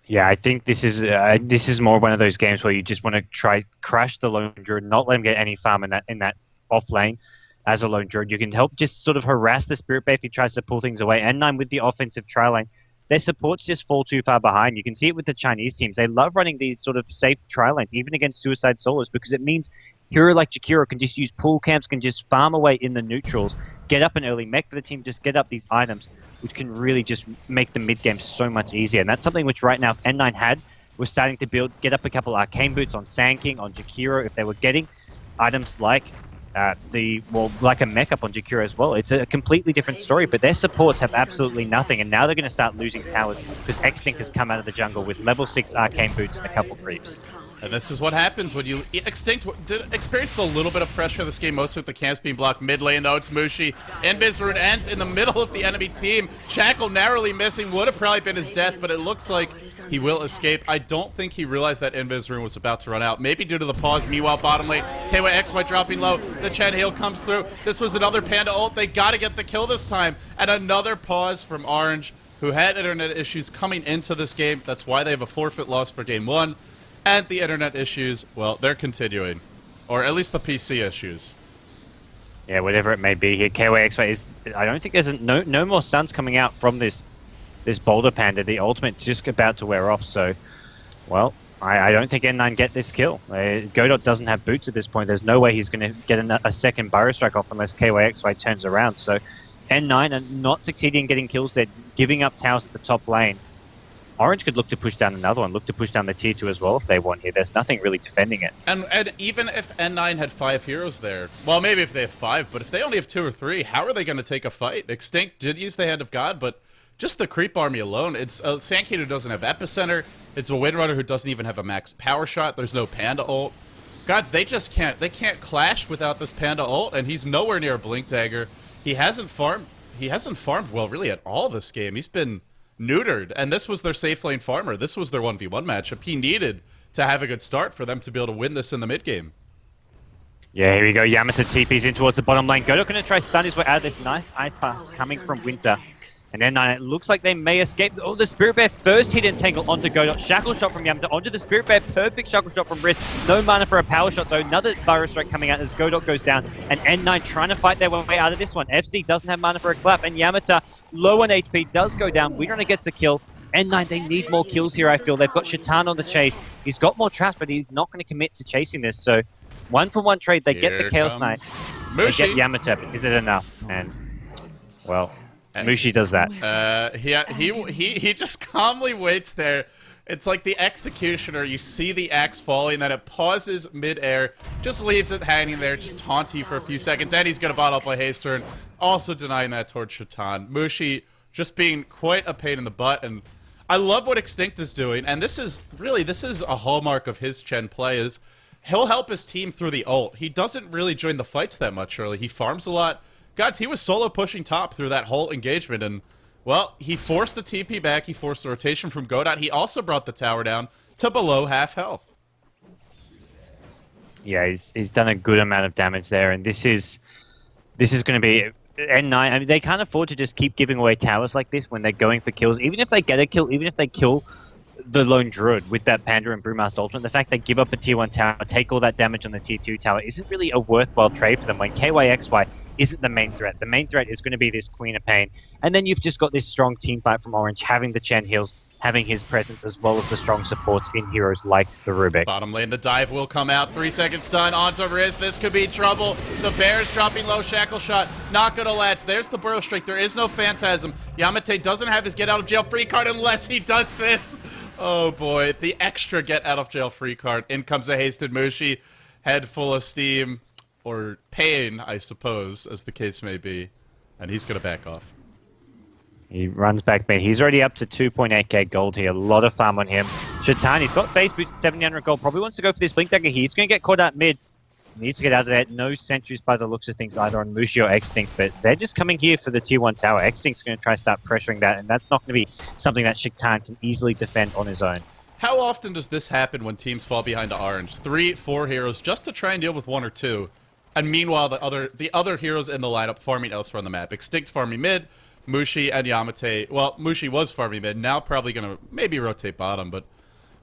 Yeah, I think this is more one of those games where you just want to try crash the Lone Druid, not let him get any farm in that off lane. As a Lone Druid, you can help just sort of harass the Spirit Bay if he tries to pull things away. N9 with the offensive tri-lane, their supports just fall too far behind. You can see it with the Chinese teams. They love running these sort of safe tri-lanes, even against suicide solos, because it means hero like Jakiro can just use pool camps, can just farm away in the neutrals, get up an early mech for the team, just get up these items, which can really just make the mid-game so much easier. And that's something which right now, if N9 was starting to get up a couple Arcane Boots on Sand King, on Jakiro, if they were getting items like like a mech up on Jakiro as well. It's a completely different story, but their supports have absolutely nothing, and now they're going to start losing towers because xtinct has come out of the jungle with level 6 Arcane Boots and a couple creeps. And this is what happens when you... xtinct experienced a little bit of pressure this game, mostly with the camps being blocked mid lane, though. It's Mushi. Invis Rune ends in the middle of the enemy team. Shackle narrowly missing. Would have probably been his death, but it looks like he will escape. I don't think he realized that Invis Rune was about to run out. Maybe due to the pause. Meanwhile, bottom lane, kyxy dropping low. The Chen Hail comes through. This was another Panda ult. They got to get the kill this time. And another pause from Orange, who had internet issues coming into this game. That's why they have a forfeit loss for game 1. And the internet issues, well, they're continuing. Or at least the PC issues. Yeah, whatever it may be here. kyxy is... I don't think there's no more stuns coming out from this Boulder Panda. The ultimate's just about to wear off, so... Well, I don't think N9 get this kill. Godot doesn't have boots at this point. There's no way he's going to get a second Burrow Strike off unless kyxy turns around. So N9 are not succeeding in getting kills. They're giving up towers at the top lane. Orange could look to push down another one, look to push down the tier 2 as well if they want here. There's nothing really defending it. And even if N9 had 5 heroes there, well, maybe if they have 5, but if they only have 2 or 3, how are they going to take a fight? Xtinct did use the Hand of God, but just the creep army alone, it's a Sand King who doesn't have Epicenter, it's a Windrunner who doesn't even have a max power shot, there's no Panda ult. Gods, they can't clash without this Panda ult, and he's nowhere near a Blink Dagger. He hasn't farmed well really at all this game. He's been neutered, and this was their safe lane farmer. This was their 1v1 matchup. He needed to have a good start for them to be able to win this in the mid game. Yeah, here we go. Yamateh TP's in towards the bottom lane. Godot going to try stun his way out of this nice ice pass coming from Winter. And then it looks like they may escape. Oh, the Spirit Bear first hit entangle onto Godot. Shackle shot from Yamateh onto the Spirit Bear. Perfect shackle shot from Risk. No mana for a power shot though. Another Burrow Strike coming out as Godot goes down. And N9 trying to fight their way out of this one. FC doesn't have mana for a clap. And Yamateh, low on HP, does go down. Windrunner gets the kill. N9, they need more kills here, I feel. They've got Shatan on the chase. He's got more traps, but he's not going to commit to chasing this. So, 1-for-1 trade. They get the Chaos Knight. Mushi. They get Yamateh, but is it enough? And, well... Mushi does that. He just calmly waits there. It's like the executioner. You see the axe falling, then it pauses mid-air, just leaves it hanging there, just taunt you for a few seconds, and he's going to bottle up a haste turn, also denying that towards Shatan. Mushi just being quite a pain in the butt, and I love what Xtinct is doing, and this is a hallmark of his Chen play, is he'll help his team through the ult. He doesn't really join the fights that much early. He farms a lot. Gods, he was solo pushing top through that whole engagement, and well, he forced the TP back, he forced the rotation from godot. He also brought the tower down to below half health. Yeah, he's done a good amount of damage there, and this is going to be N9. I mean, they can't afford to just keep giving away towers like this when they're going for kills. Even if they get a kill, even if they kill the lone druid with that Panda and Brewmaster ultimate, the fact they give up a tier 1 tower, take all that damage on the tier 2 tower isn't really a worthwhile trade for them when KYXY isn't the main threat. The main threat is going to be this Queen of Pain. And then you've just got this strong team fight from Orange, having the Chen heals, having his presence, as well as the strong supports in heroes like the Rubik. Bottom lane, the dive will come out. 3-second stun onto Riz. This could be trouble. The Bears dropping low shackle shot. Not going to latch. There's the burrow strike. There is no phantasm. Yamateh doesn't have his get out of jail free card unless he does this. Oh boy, the extra get out of jail free card. In comes a hasted Mushi. Head full of steam. Or pain, I suppose, as the case may be. And he's going to back off. He runs back mid. He's already up to 2.8k gold here. A lot of farm on him. Shatan, he's got face boots, 700 gold. Probably wants to go for this blink dagger here. He's going to get caught out mid. Needs to get out of there. No sentries by the looks of things either on Mushi or Xtinct, but they're just coming here for the tier 1 tower. Xtinct's going to try to start pressuring that, and that's not going to be something that Shatan can easily defend on his own. How often does this happen when teams fall behind to Orange? 3, 4 heroes just to try and deal with 1 or 2. And meanwhile, the other heroes in the lineup farming elsewhere on the map. Xtinct farming mid, Mushi and Yamateh. Well, Mushi was farming mid, now probably going to maybe rotate bottom, but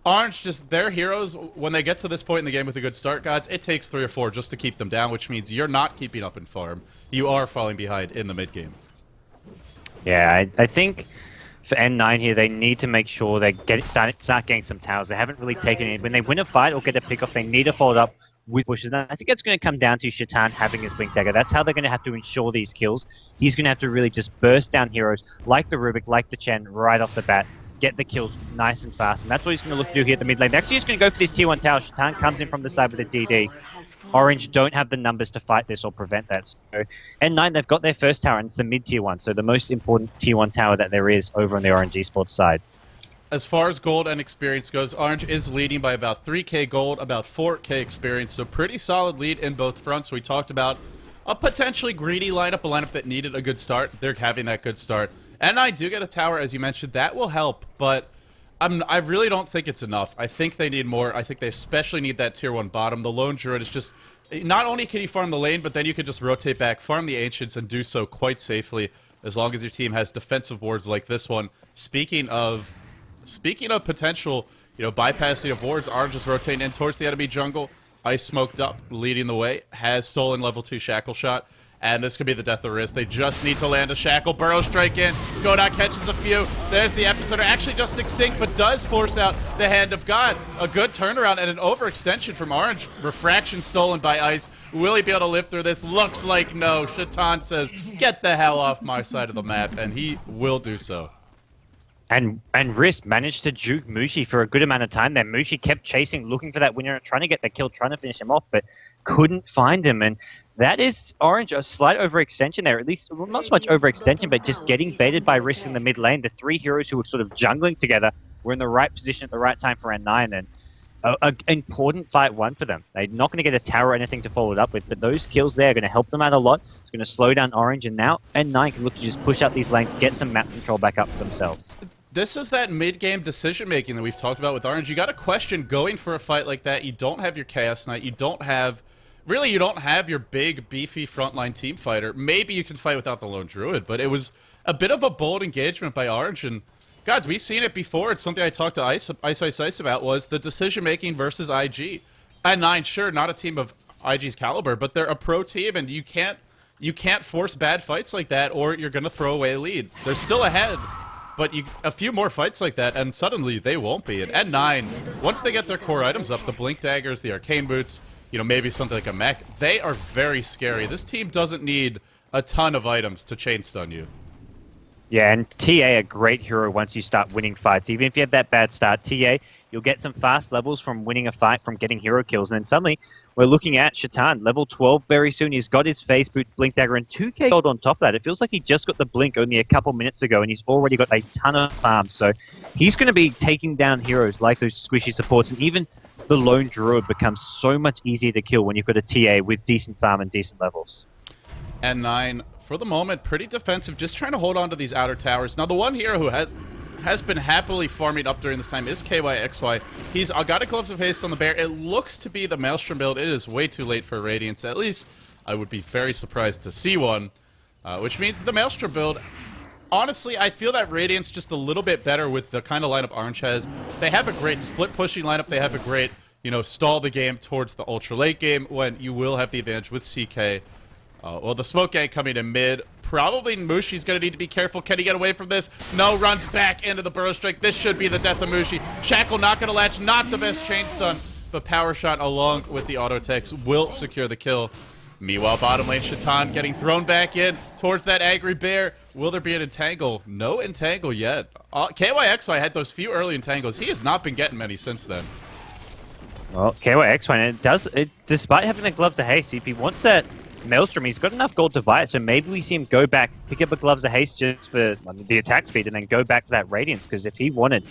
Orange, just their heroes, when they get to this point in the game with a good start, Gods, it takes 3 or 4 just to keep them down, which means you're not keeping up in farm. You are falling behind in the mid game. Yeah, I think for N9 here, they need to make sure they start getting some towers. They haven't really taken it. When they win a fight or get a pick off, they need to follow it up with pushes. And I think it's going to come down to Shatan having his blink dagger. That's how they're going to have to ensure these kills. He's going to have to really just burst down heroes like the Rubik, like the Chen, right off the bat, get the kills nice and fast, and that's what he's going to look to do here at the mid lane. They're actually just going to go for this tier 1 tower. Shatan comes in from the side with a DD. Orange don't have the numbers to fight this or prevent that. So N9, they've got their first tower, and it's the mid tier 1, so the most important tier 1 tower that there is over on the Orange Esports side. As far as gold and experience goes, Orange is leading by about 3k gold, about 4k experience, so pretty solid lead in both fronts. We talked about a potentially greedy lineup, a lineup that needed a good start. They're having that good start. And I do get a tower, as you mentioned. That will help, but I really don't think it's enough. I think they need more. I think they especially need that tier 1 bottom. The lone druid is just... Not only can you farm the lane, but then you can just rotate back, farm the ancients, and do so quite safely, as long as your team has defensive wards like this one. Speaking of potential, bypassing of wards, Orange is rotating in towards the enemy jungle. Ice smoked up, leading the way, has stolen level 2 shackle shot, and this could be the death of Riz. They just need to land a shackle. Burrow strike in. godot catches a few. There's the epicenter. Actually just Xtinct, but does force out the hand of God. A good turnaround and an overextension from Orange. Refraction stolen by Ice. Will he be able to live through this? Looks like no. Shatan says, get the hell off my side of the map, and he will do so. And Riz managed to juke Mushi for a good amount of time there. Mushi kept chasing, looking for that winner, trying to get the kill, trying to finish him off, but couldn't find him. And that is Orange a slight overextension there. At least, well, not so much overextension, but just getting baited by Riz in the mid lane. The 3 heroes who were sort of jungling together were in the right position at the right time for N9. And an important fight won for them. They're not going to get a tower or anything to follow it up with, but those kills there are going to help them out a lot. It's going to slow down Orange, and now N9 can look to just push out these lanes, get some map control back up for themselves. This is that mid-game decision-making that we've talked about with Orange. You got to question going for a fight like that. You don't have your Chaos Knight. You don't have your big, beefy frontline team fighter. Maybe you can fight without the lone druid, but it was a bit of a bold engagement by Orange. And, guys, we've seen it before. It's something I talked to iceiceice about, was the decision-making versus IG. N9, sure, not a team of IG's caliber, but they're a pro team, and you can't force bad fights like that, or you're going to throw away a lead. They're still ahead. But a few more fights like that, and suddenly they won't be. And N9, once they get their core items up, the Blink Daggers, the Arcane Boots, maybe something like a mech, they are very scary. This team doesn't need a ton of items to chain stun you. Yeah, and TA a great hero once you start winning fights. Even if you have that bad start, TA, you'll get some fast levels from winning a fight, from getting hero kills, and then suddenly we're looking at Shatan, level 12 very soon. He's got his phase boot, blink dagger, and 2k gold on top of that. It feels like he just got the blink only a couple minutes ago, and he's already got a ton of farms. So he's going to be taking down heroes like those squishy supports, and even the lone druid becomes so much easier to kill when you've got a TA with decent farm and decent levels. And 9, for the moment, pretty defensive, just trying to hold on to these outer towers. Now, the one hero who has been happily farming up during this time is kyxy. He's got a Gloves of Haste on the bear. It looks to be the Maelstrom build. It is way too late for Radiance. At least I would be very surprised to see one, which means the Maelstrom build. Honestly, I feel that Radiance just a little bit better with the kind of lineup Orange has. They have a great split pushing lineup. They have a great, stall the game towards the ultra late game when you will have the advantage with CK. Well, the smoke gang coming in mid. Probably Mushi's going to need to be careful. Can he get away from this? No, runs back into the burrow strike. This should be the death of Mushi. Shackle not going to latch. Not the best chain stun. But power shot along with the auto techs will secure the kill. Meanwhile, bottom lane, Shatan getting thrown back in towards that angry bear. Will there be an entangle? No entangle yet. kyxy had those few early entangles. He has not been getting many since then. Well, kyxy, despite having the Gloves of Haste, if he wants that Maelstrom, he's got enough gold to buy it, so maybe we see him go back, pick up a Gloves of Haste just for the attack speed, and then go back to that Radiance, because if he wanted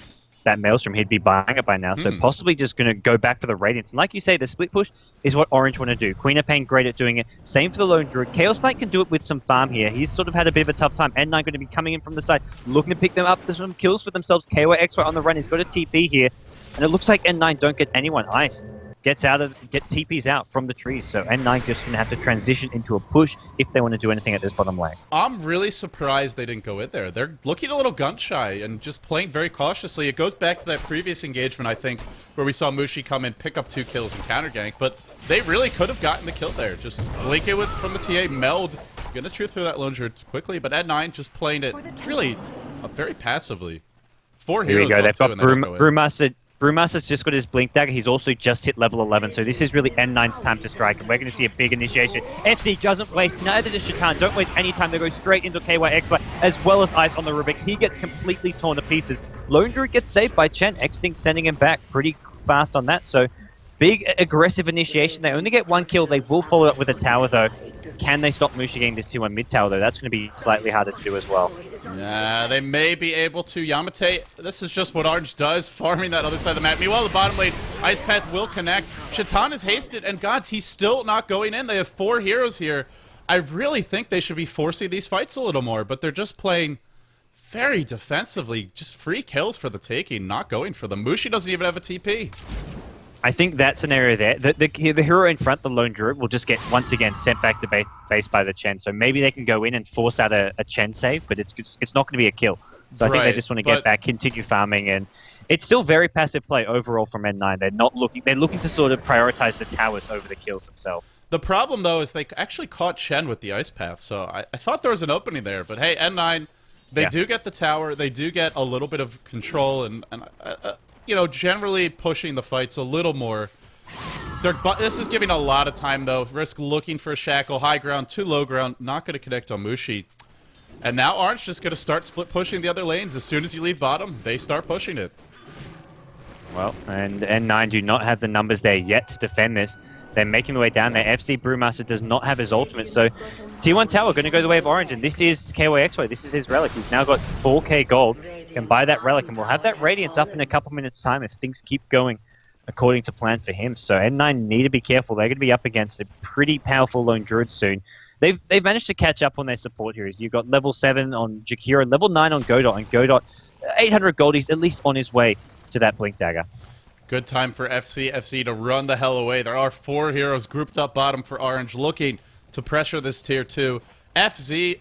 that Maelstrom, he'd be buying it by now, so possibly just going to go back for the Radiance. And like you say, the split push is what Orange want to do. Queen of Pain, great at doing it. Same for the Lone Druid. Chaos Knight can do it with some farm here. He's sort of had a bit of a tough time. N9 going to be coming in from the side, looking to pick them up. There's some kills for themselves. kyxy on the run. He's got a TP here, and it looks like N9 don't get anyone. Ice get TPs out from the trees, so N9 just gonna have to transition into a push if they want to do anything at this bottom lane. I'm really surprised they didn't go in there. They're looking a little gun shy and just playing very cautiously. It goes back to that previous engagement, I think, where we saw Mushi come in, pick up 2 kills and counter gank, but they really could have gotten the kill there. Just blink it with from the TA, meld, gonna chew through that lone druid quickly, but N9 just playing it really very passively. 4 heroes. Here we go. They've got Brewmaster's just got his blink dagger. He's also just hit level 11, so this is really N9's time to strike, and we're going to see a big initiation. FC doesn't waste, neither does Shatan. Don't waste any time. They go straight into kyxy, as well as Ice on the Rubik. He gets completely torn to pieces. Lone Druid gets saved by Chen. Xtinct sending him back pretty fast on that, so big aggressive initiation. They only get 1 kill. They will follow up with a tower, though. Can they stop Mushi getting this 2-1 mid tower, though? That's going to be slightly harder to do as well. Yeah, they may be able to. Yamateh, this is just what Orange does, farming that other side of the map. Meanwhile, the bottom lane, Ice Path will connect. Shatan is hasted, and GoDz, he's still not going in. They have 4 heroes here. I really think they should be forcing these fights a little more, but they're just playing very defensively. Just free kills for the taking, not going for them. Mushi doesn't even have a TP. I think that scenario there, the hero in front, the Lone Druid, will just get, once again, sent back to base by the Chen. So maybe they can go in and force out a Chen save, but it's not going to be a kill. So I think they just want to get back, continue farming, and it's still very passive play overall from N9. They're looking to sort of prioritize the towers over the kills themselves. The problem, though, is they actually caught Chen with the Ice Path, so I thought there was an opening there. But hey, N9, they do get the tower, they do get a little bit of control, and generally pushing the fights a little more. This is giving a lot of time, though. Risk looking for a shackle, high ground to low ground, not going to connect on Mushi. And now Orange just going to start split pushing the other lanes. As soon as you leave bottom, they start pushing it. Well, and N9 do not have the numbers there yet to defend this. They're making their way down there. FC Brewmaster does not have his ultimate, so T1 Tower going to go the way of Orange, and this is kyxy. This is his relic. He's now got 4k gold. Can buy that relic, and we'll have that Radiance up in a couple minutes' time if things keep going according to plan for him. So N9 need to be careful. They're going to be up against a pretty powerful Lone Druid soon. They've managed to catch up on their support heroes. You've got level 7 on Jakiro, level 9 on godot, and godot, 800 gold. He's at least on his way to that blink dagger. Good time for FC to run the hell away. There are 4 heroes grouped up bottom for Orange, looking to pressure this tier 2. FZ,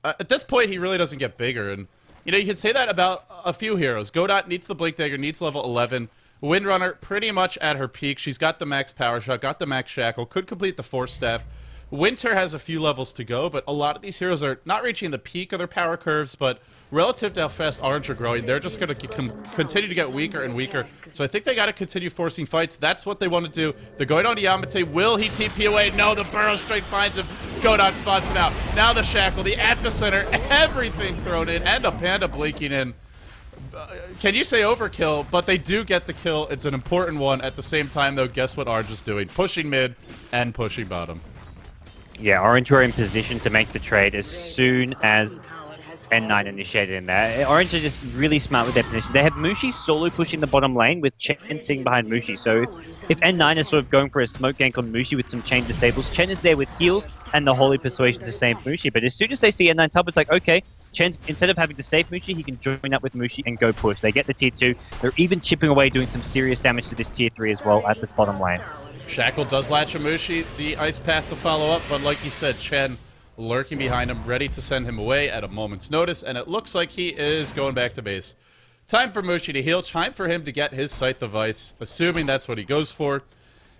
at this point, he really doesn't get bigger, and you can say that about a few heroes. Godot needs the blink dagger, needs level 11. Windrunner, pretty much at her peak. She's got the max power shot, got the max shackle, could complete the Force Staff. Winter has a few levels to go, but a lot of these heroes are not reaching the peak of their power curves, but relative to how fast Orange are growing, they're just going to continue to get weaker and weaker. So I think they got to continue forcing fights. That's what they want to do. They're going on to Yamateh. Will he TP away? No, the Burrow Strike finds him. Godot spots him out. Now the Shackle, the Epicenter, everything thrown in, and a Panda blinking in. Can you say overkill? But they do get the kill. It's an important one. At the same time, though, guess what Orange is doing? Pushing mid and pushing bottom. Yeah, Orange were in position to make the trade as soon as N9 initiated in there. Orange are just really smart with their position. They have Mushi solo pushing the bottom lane with Chen sitting behind Mushi. So if N9 is sort of going for a smoke gank on Mushi with some chain disables, Chen is there with heals and the Holy Persuasion to save Mushi. But as soon as they see N9 top, it's like, okay, Chen, instead of having to save Mushi, he can join up with Mushi and go push. They get the tier 2. They're even chipping away, doing some serious damage to this tier 3 as well at the bottom lane. Shackle does latch a Mushi, the ice path to follow up, but like you said, Chen lurking behind him, ready to send him away at a moment's notice, and it looks like he is going back to base. Time for Mushi to heal, time for him to get his Scythe device, assuming that's what he goes for.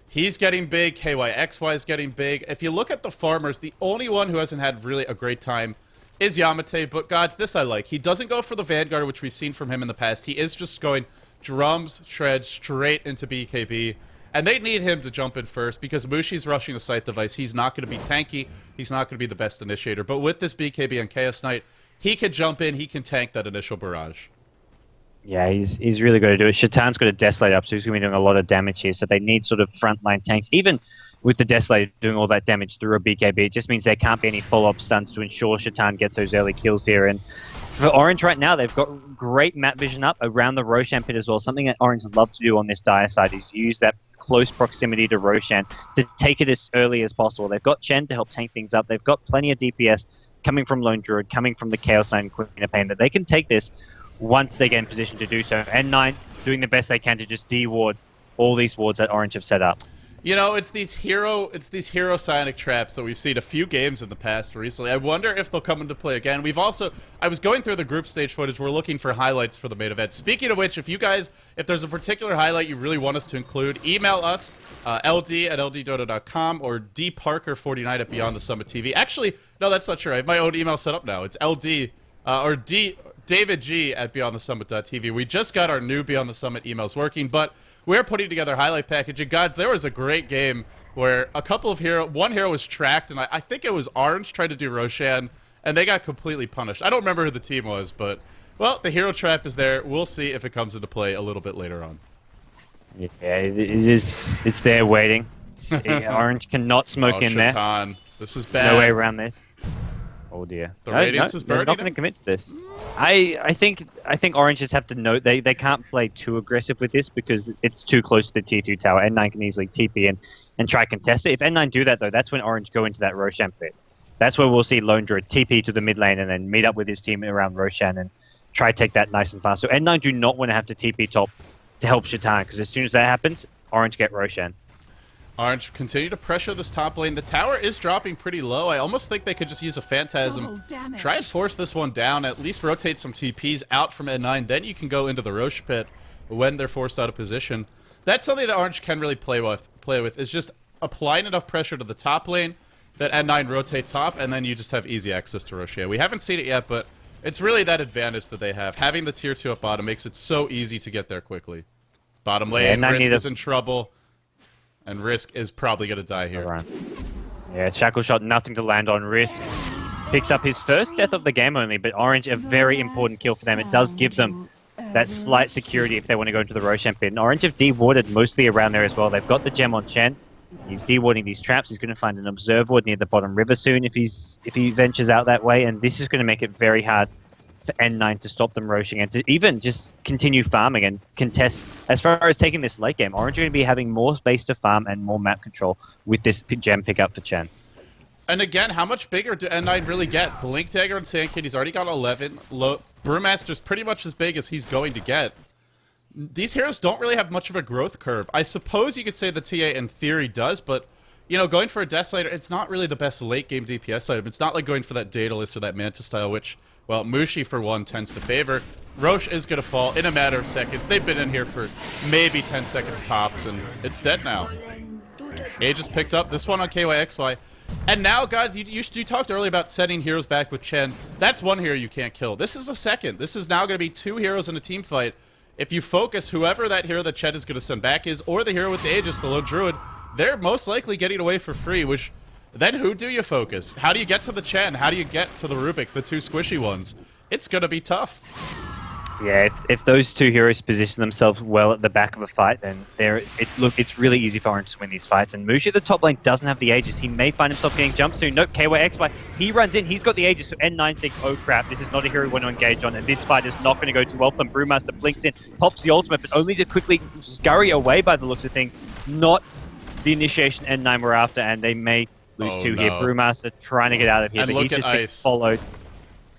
He's getting big, kyxy is getting big. If you look at the farmers, the only one who hasn't had really a great time is Yamateh, but Godz, this I like. He doesn't go for the Vanguard, which we've seen from him in the past. He is just going drums, treads, straight into BKB. And they need him to jump in first because Mushi's rushing the Scythe device. He's not going to be tanky. He's not going to be the best initiator. But with this BKB and Chaos Knight, he can jump in. He can tank that initial barrage. Yeah, he's really going to do it. Shatan's got a Desolate up, so he's going to be doing a lot of damage here. So they need sort of frontline tanks. Even with the Desolate doing all that damage through a BKB, it just means there can't be any follow-up stunts to ensure Shatan gets those early kills here. And for Orange right now, they've got great map vision up around the Roshan pit as well. Something that Orange love to do on this dire side is use that close proximity to Roshan to take it as early as possible. They've got Chen to help tank things up. They've got plenty of DPS coming from Lone Druid, coming from the Chaos Knight and Queen of Pain, that they can take this once they get in position to do so. N9 doing the best they can to just de-ward all these wards that Orange have set up. You know, it's these hero psionic traps that we've seen a few games in the past recently. I wonder if they'll come into play again. I was going through the group stage footage. We're looking for highlights for the main event. Speaking of which, if there's a particular highlight you really want us to include, email us, ld@ldDOTA.com or dparker49 at beyondthesummit.tv. Actually, no, that's not true. I have my own email set up now. It's David G at beyondthesummit.tv. We just got our new Beyond the Summit emails working, but we're putting together highlight package. And Godz, there was a great game where one hero was tracked, and I think it was Orange trying to do Roshan, and they got completely punished. I don't remember who the team was, but, well, the hero trap is there. We'll see if it comes into play a little bit later on. Yeah, it's there waiting. Orange cannot smoke in Shatan. there. This is bad. No way around this. Oh dear. The Radiance is burning. They're not going to commit to this. I think Orange just have to note they can't play too aggressive with this because it's too close to the tier 2 tower. N9 can easily TP and try contest it. If N9 do that though, that's when Orange go into that Roshan pit. That's where we'll see Lone Druid TP to the mid lane and then meet up with his team around Roshan and try to take that nice and fast. So N9 do not want to have to TP top to help Shatan because as soon as that happens, Orange get Roshan. Orange continue to pressure this top lane. The tower is dropping pretty low. I almost think they could just use a Phantasm. Try and force this one down, at least rotate some TPs out from N9. Then you can go into the Roche pit when they're forced out of position. That's something that Orange can really play with, is just applying enough pressure to the top lane that N9 rotate top, and then you just have easy access to Roche. We haven't seen it yet, but it's really that advantage that they have. Having the tier 2 up bottom makes it so easy to get there quickly. Bottom lane, Risk is in trouble. And Risk is probably going to die here. Right. Yeah, Shackle shot, nothing to land on. Risk picks up his first death of the game only, but Orange, a very important kill for them. It does give them that slight security if they want to go into the Roshan pit. And Orange have de-warded mostly around there as well. They've got the gem on Chen. He's de-warding these traps. He's going to find an observe ward near the bottom river soon if he ventures out that way. And this is going to make it very hard for N9 to stop them roshing and to even just continue farming and contest. As far as taking this late game, Orange are going to be having more space to farm and more map control with this gem pickup for Chen. And again, how much bigger do N9 really get? Blink Dagger and Sand Kid, he's already got 11. Brewmaster's pretty much as big as he's going to get. These heroes don't really have much of a growth curve. I suppose you could say the TA in theory does, but, you know, going for a Desolator, it's not really the best late-game DPS item. It's not like going for that Daedalus or that Manta style, which, well, Mushi, for one, tends to favor. Roche is going to fall in a matter of seconds. They've been in here for maybe 10 seconds tops, and it's dead now. Aegis picked up this one on kyxy. And now, guys, you talked earlier about sending heroes back with Chen. That's one hero you can't kill. This is a second. This is now going to be 2 heroes in a team fight. If you focus whoever that hero that Chen is going to send back is, or the hero with the Aegis, the Lone Druid, they're most likely getting away for free, which... Then who do you focus? How do you get to the Chen? How do you get to the Rubik, the 2 squishy ones? It's going to be tough. Yeah, if those 2 heroes position themselves well at the back of a fight, then it's really easy for Orange to win these fights. And Mushi at the top lane doesn't have the Aegis. He may find himself getting jumped soon. Nope, KYXY, he runs in, he's got the Aegis, so N9 thinks, oh crap, this is not a hero we want to engage on, and this fight is not going to go too well for him. Brewmaster blinks in, pops the ultimate, but only to quickly scurry away by the looks of things. Not the initiation N9 we're after, and they may lose 2 here. Brewmaster trying to get out of here, and but he's just been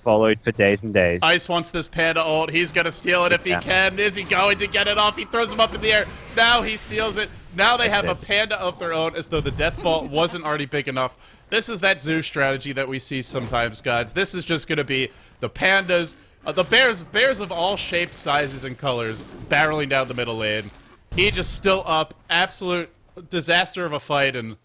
followed for days and days. Ice wants this Panda ult. He's going to steal it if he can. Is he going to get it off? He throws him up in the air. Now he steals it. Now they have a Panda of their own, as though the Death Ball wasn't already big enough. This is that Zeus strategy that we see sometimes, guys. This is just going to be the Pandas, the bears of all shapes, sizes, and colors barreling down the middle lane. He just still up. Absolute disaster of a fight, and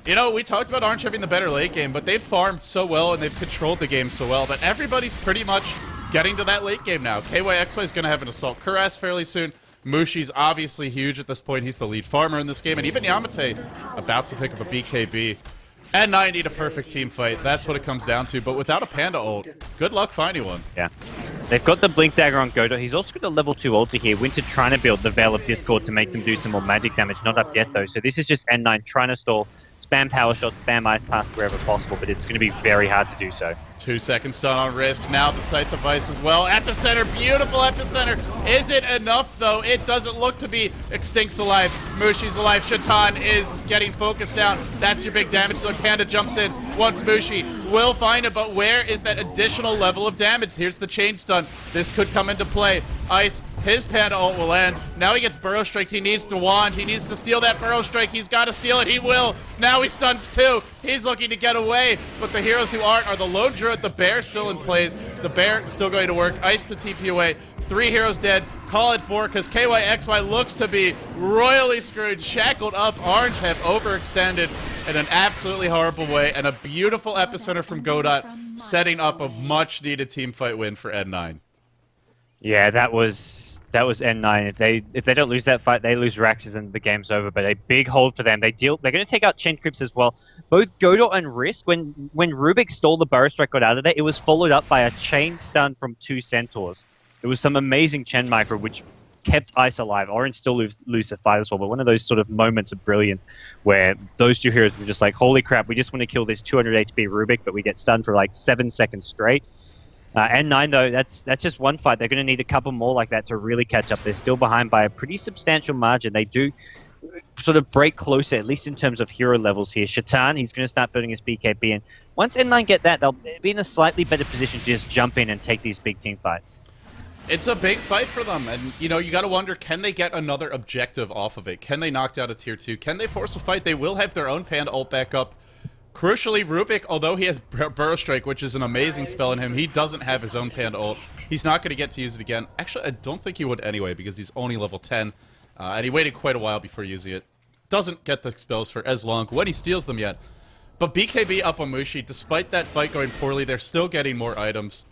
you know, we talked about Orange having the better late game, but they've farmed so well and they've controlled the game so well that everybody's pretty much getting to that late game now. KYXY is going to have an Assault Cuirass fairly soon. Mushi's obviously huge at this point. He's the lead farmer in this game, and even yamateh about to pick up a BKB. And I need a perfect team fight. That's what it comes down to, but without a Panda ult, good luck finding one. Yeah. They've got the Blink Dagger on godot. He's also got a level 2 ulti here. Winter trying to build the Veil of Discord to make them do some more magic damage. Not up yet, though. So this is just N9 trying to stall. Spam power shots, spam ice path wherever possible, but it's going to be very hard to do so. 2 second stun on Risk. Now the Scythe device as well. Epicenter, beautiful Epicenter. Is it enough, though? It doesn't look to be. Xtinct's alive. Mushi's alive. Shatan is getting focused down. That's your big damage. So Panda jumps in. Once Mushi will find it, but where is that additional level of damage? Here's the chain stun. This could come into play. Ice, his Panda ult will end. Now he gets Burrow Strike. He needs to wand. He needs to steal that Burrow Strike. He's got to steal it. He will. Now he stuns 2. He's looking to get away, but the heroes who aren't are the Lone Druid. The Bear still in plays. The Bear still going to work. Ice to TP away. 3 heroes dead. Call it 4 because KYXY looks to be royally screwed. Shackled up. Orange have overextended in an absolutely horrible way, and a beautiful Epicenter from godot setting up a much-needed team fight win for N9. Yeah, that was N9. If they don't lose that fight, they lose Raxes and the game's over. But a big hold for them. They're going to take out Chen Crips as well. Both godot and Risk, when Rubik stole the Burrow Strike, got out of there, it was followed up by a chain stun from 2 Centaurs. It was some amazing Chen micro, which kept Ice alive. Orange still lose the fight as well, but one of those sort of moments of brilliance where those 2 heroes were just like, holy crap, we just want to kill this 200 HP Rubik, but we get stunned for like 7 seconds straight. N9, though, that's just one fight. They're going to need a couple more like that to really catch up. They're still behind by a pretty substantial margin. They do sort of break closer, at least in terms of hero levels here. Shatan, he's going to start building his BKB, and once N9 get that, they'll be in a slightly better position to just jump in and take these big team fights. It's a big fight for them, and you know, you got to wonder, can they get another objective off of it? Can they knock down a tier 2? Can they force a fight? They will have their own Panda ult back up. Crucially, Rubik, although he has Burrow Strike, which is an amazing spell in him, he doesn't have his own Panda ult. He's not going to get to use it again. Actually, I don't think he would anyway, because he's only level 10, and he waited quite a while before using it. Doesn't get the spells for as long when he steals them yet. But BKB up on Mushi, despite that fight going poorly, they're still getting more items.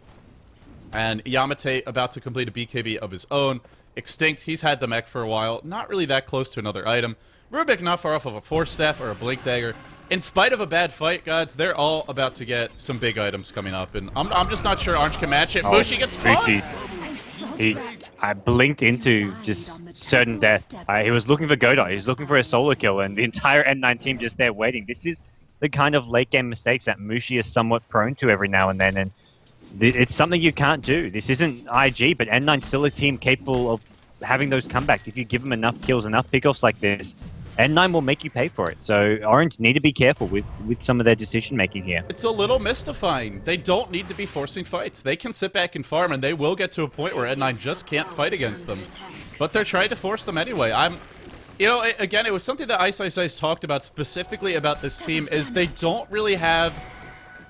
And yamateh about to complete a BKB of his own. Xtinct, he's had the mech for a while. Not really that close to another item. Rubik not far off of a Force Staff or a Blink Dagger. In spite of a bad fight, guys, they're all about to get some big items coming up. And I'm just not sure Orange can match it. Mushi gets caught! I blinked into just certain death. He was looking for godot. He was looking for a solo kill, and the entire N9 team just there waiting. This is the kind of late game mistakes that Mushi is somewhat prone to every now and then. And it's something you can't do. This isn't IG, but N9's still a team capable of having those comebacks. If you give them enough kills, enough pickoffs like this, N9 will make you pay for it. So Orange need to be careful with some of their decision making here. It's a little mystifying. They don't need to be forcing fights. They can sit back and farm, and they will get to a point where N9 just can't fight against them. But they're trying to force them anyway. You know, again, it was something that iceiceice talked about specifically about this team, is they don't really have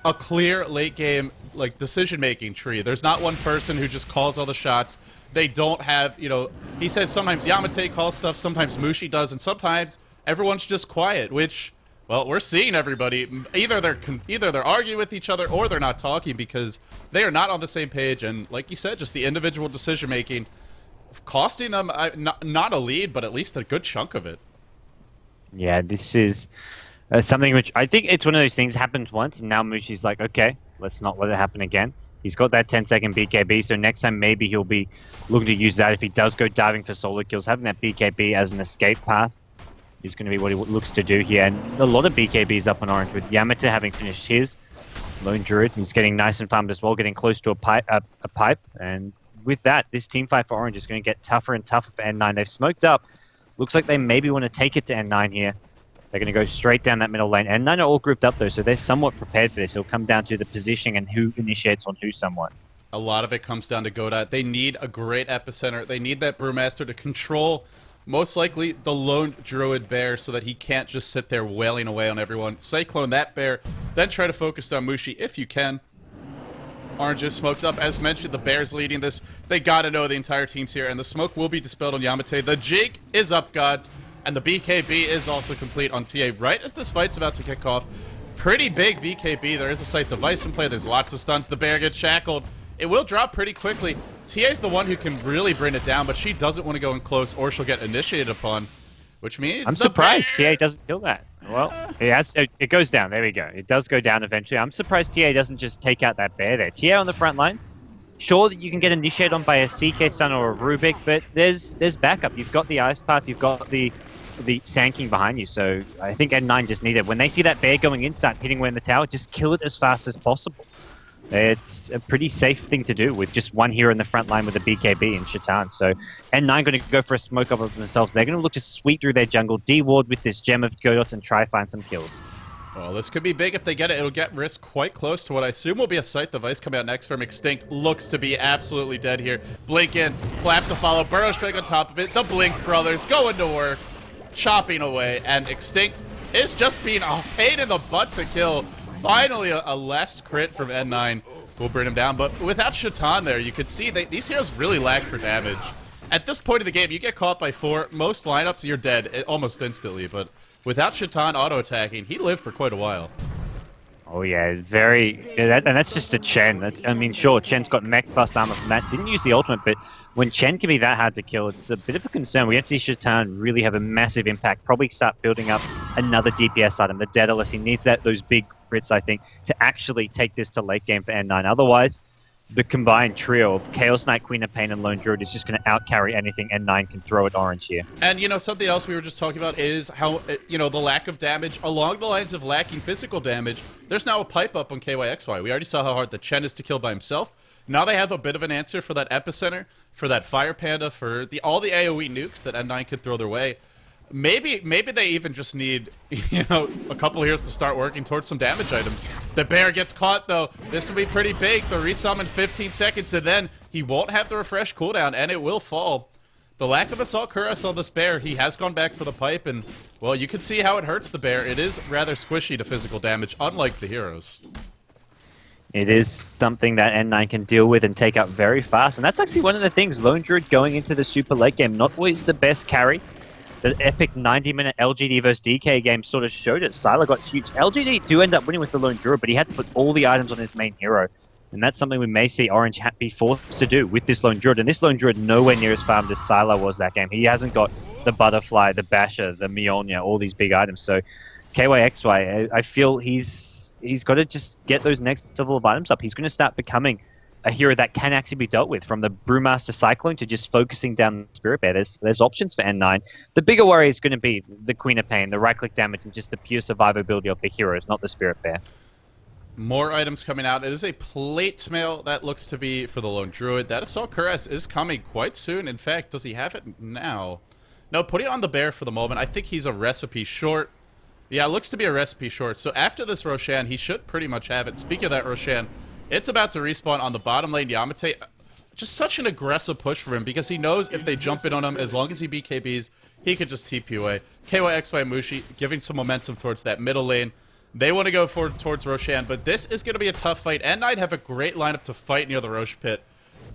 a clear late game like decision-making tree. There's not one person who just calls all the shots. They don't have, you know, he said sometimes yamateh calls stuff, sometimes Mushi does, and sometimes everyone's just quiet, which Well, we're seeing everybody. Either they're arguing with each other or they're not talking because they are not on the same page. And like you said, just the individual decision making, costing them not a lead, but at least a good chunk of it. Yeah, this is something which I think it's one of those things happened once, and now Mushi's like, okay, let's not let it happen again. He's got that 10-second BKB, so next time maybe he'll be looking to use that if he does go diving for solo kills. Having that BKB as an escape path is going to be what he looks to do here. And a lot of BKBs up on Orange, with yamateh having finished his. Lone Druid, he's getting nice and farmed as well, getting close to a pipe. And with that, this team fight for Orange is going to get tougher and tougher for N9. They've smoked up. Looks like they maybe want to take it to N9 here. They're going to go straight down that middle lane. N9 are all grouped up though, so they're somewhat prepared for this. It'll come down to the positioning and who initiates on who somewhat. A lot of it comes down to godot. They need a great epicenter. They need that Brewmaster to control, most likely, the lone Druid bear so that he can't just sit there wailing away on everyone. Cyclone that bear, then try to focus down Mushi if you can. Orange is smoked up. As mentioned, the bear's leading this. They gotta know the entire team's here, and the smoke will be dispelled on yamateh. The jig is up, gods. And the BKB is also complete on TA right as this fight's about to kick off. Pretty big BKB. There is a Scythe device in play. There's lots of stuns. The bear gets shackled. It will drop pretty quickly. TA's the one who can really bring it down, but she doesn't want to go in close or she'll get initiated upon, which means I'm surprised TA doesn't kill that. Well, it goes down. There we go. It does go down eventually. I'm surprised TA doesn't just take out that bear there. TA on the front lines. Sure that you can get initiated on by a CK stun or a Rubik, but there's backup. You've got the Ice Path, you've got the Sand King behind you, so I think N9 just need it. When they see that bear going in, start hitting away in the tower, just kill it as fast as possible. It's a pretty safe thing to do with just one hero in the front line with a BKB and Shatan. So N9 going to go for a smoke up of themselves. They're going to look to sweep through their jungle, de-ward with this gem of godot and try find some kills. Well, this could be big if they get it. It'll get risk quite close to what I assume will be a Scythe device coming out next from xtinct. Looks to be absolutely dead here. Blink in, clap to follow, Burrow Strike on top of it. The Blink brothers going to work, chopping away, and xtinct is just being a pain in the butt to kill. Finally, a last crit from N9 will bring him down, but without Shatan there, you could see these heroes really lag for damage. At this point of the game, you get caught by 4, most lineups, you're dead almost instantly, but without Shatan auto-attacking, he lived for quite a while. Oh yeah, and that's just a Chen. I mean, sure, Chen's got mech plus armor from that. Didn't use the ultimate, but when Chen can be that hard to kill, it's a bit of a concern. We have to see Shatan really have a massive impact. Probably start building up another DPS item, the Daedalus. He needs those big crits, I think, to actually take this to late game for N9. Otherwise, the combined trio of Chaos Knight, Queen of Pain, and Lone Druid is just going to outcarry anything N9 can throw at Orange here. And, you know, something else we were just talking about is how, you know, the lack of damage along the lines of lacking physical damage. There's now a pipe up on kyxy. We already saw how hard the Chen is to kill by himself. Now they have a bit of an answer for that epicenter, for that Fire Panda, for all the AoE nukes that N9 could throw their way. Maybe they even just need, you know, a couple heroes to start working towards some damage items. The bear gets caught, though. This will be pretty big. The resummon 15 seconds, and then he won't have the refresh cooldown, and it will fall. The lack of Assault Cuirass on this bear, he has gone back for the pipe, and, well, you can see how it hurts the bear. It is rather squishy to physical damage, unlike the heroes. It is something that N9 can deal with and take out very fast, and that's actually one of the things. Lone Druid going into the super late game, not always the best carry. The epic 90-minute LGD versus DK game sort of showed it. Sylar got huge. LGD do end up winning with the Lone Druid, but he had to put all the items on his main hero. And that's something we may see Orange be forced to do with this Lone Druid. And this Lone Druid nowhere near as farmed as Sylar was that game. He hasn't got the Butterfly, the Basher, the Mjolnir, all these big items. So kyxy, I feel he's got to just get those next level of items up. He's going to start becoming a hero that can actually be dealt with, from the Brewmaster Cyclone to just focusing down the Spirit Bear. There's options for N9. The bigger worry is going to be the Queen of Pain, the right-click damage, and just the pure survivability of the heroes, not the Spirit Bear. More items coming out. It is a plate mail that looks to be for the Lone Druid. That Assault Cuirass is coming quite soon. In fact, does he have it now? No, put it on the bear for the moment. I think he's a recipe short. Yeah, it looks to be a recipe short. So after this Roshan, he should pretty much have it. Speaking of that Roshan, it's about to respawn on the bottom lane. Yamateh, just such an aggressive push for him because he knows if they jump in on him, as long as he BKBs, he could just TP away. kyxy Mushi giving some momentum towards that middle lane. They want to go forward towards Roshan, but this is going to be a tough fight. N9 have a great lineup to fight near the Rosh pit.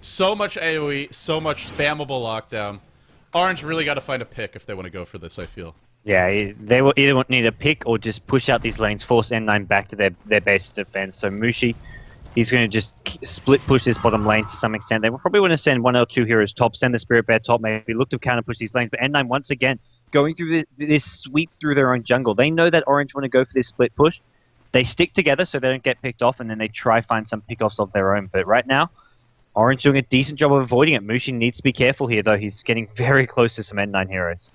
So much AoE, so much spammable lockdown. Orange really got to find a pick if they want to go for this, I feel. Yeah, they will either need to pick or just push out these lanes, force N9 back to their base of defense. So Mushi, he's going to just split push this bottom lane to some extent. They will probably want to send 1 or 2 heroes top, send the Spirit Bear top, maybe look to counter push these lanes. But N9 once again going through this sweep through their own jungle. They know that Orange want to go for this split push. They stick together so they don't get picked off, and then they try find some pickoffs of their own. But right now, Orange doing a decent job of avoiding it. Mushi needs to be careful here, though. He's getting very close to some N9 heroes.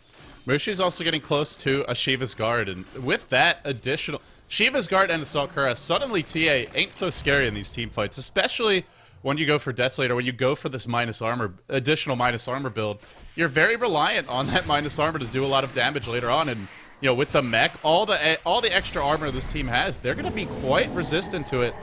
Mushi's also getting close to a Shiva's Guard, and with that additional... Shiva's Guard and Assault Cuirass, suddenly TA ain't so scary in these team fights, especially when you go for Desolator, when you go for this additional minus armor build. You're very reliant on that minus armor to do a lot of damage later on, and you know, with the mech, all the extra armor this team has, they're going to be quite resistant to it.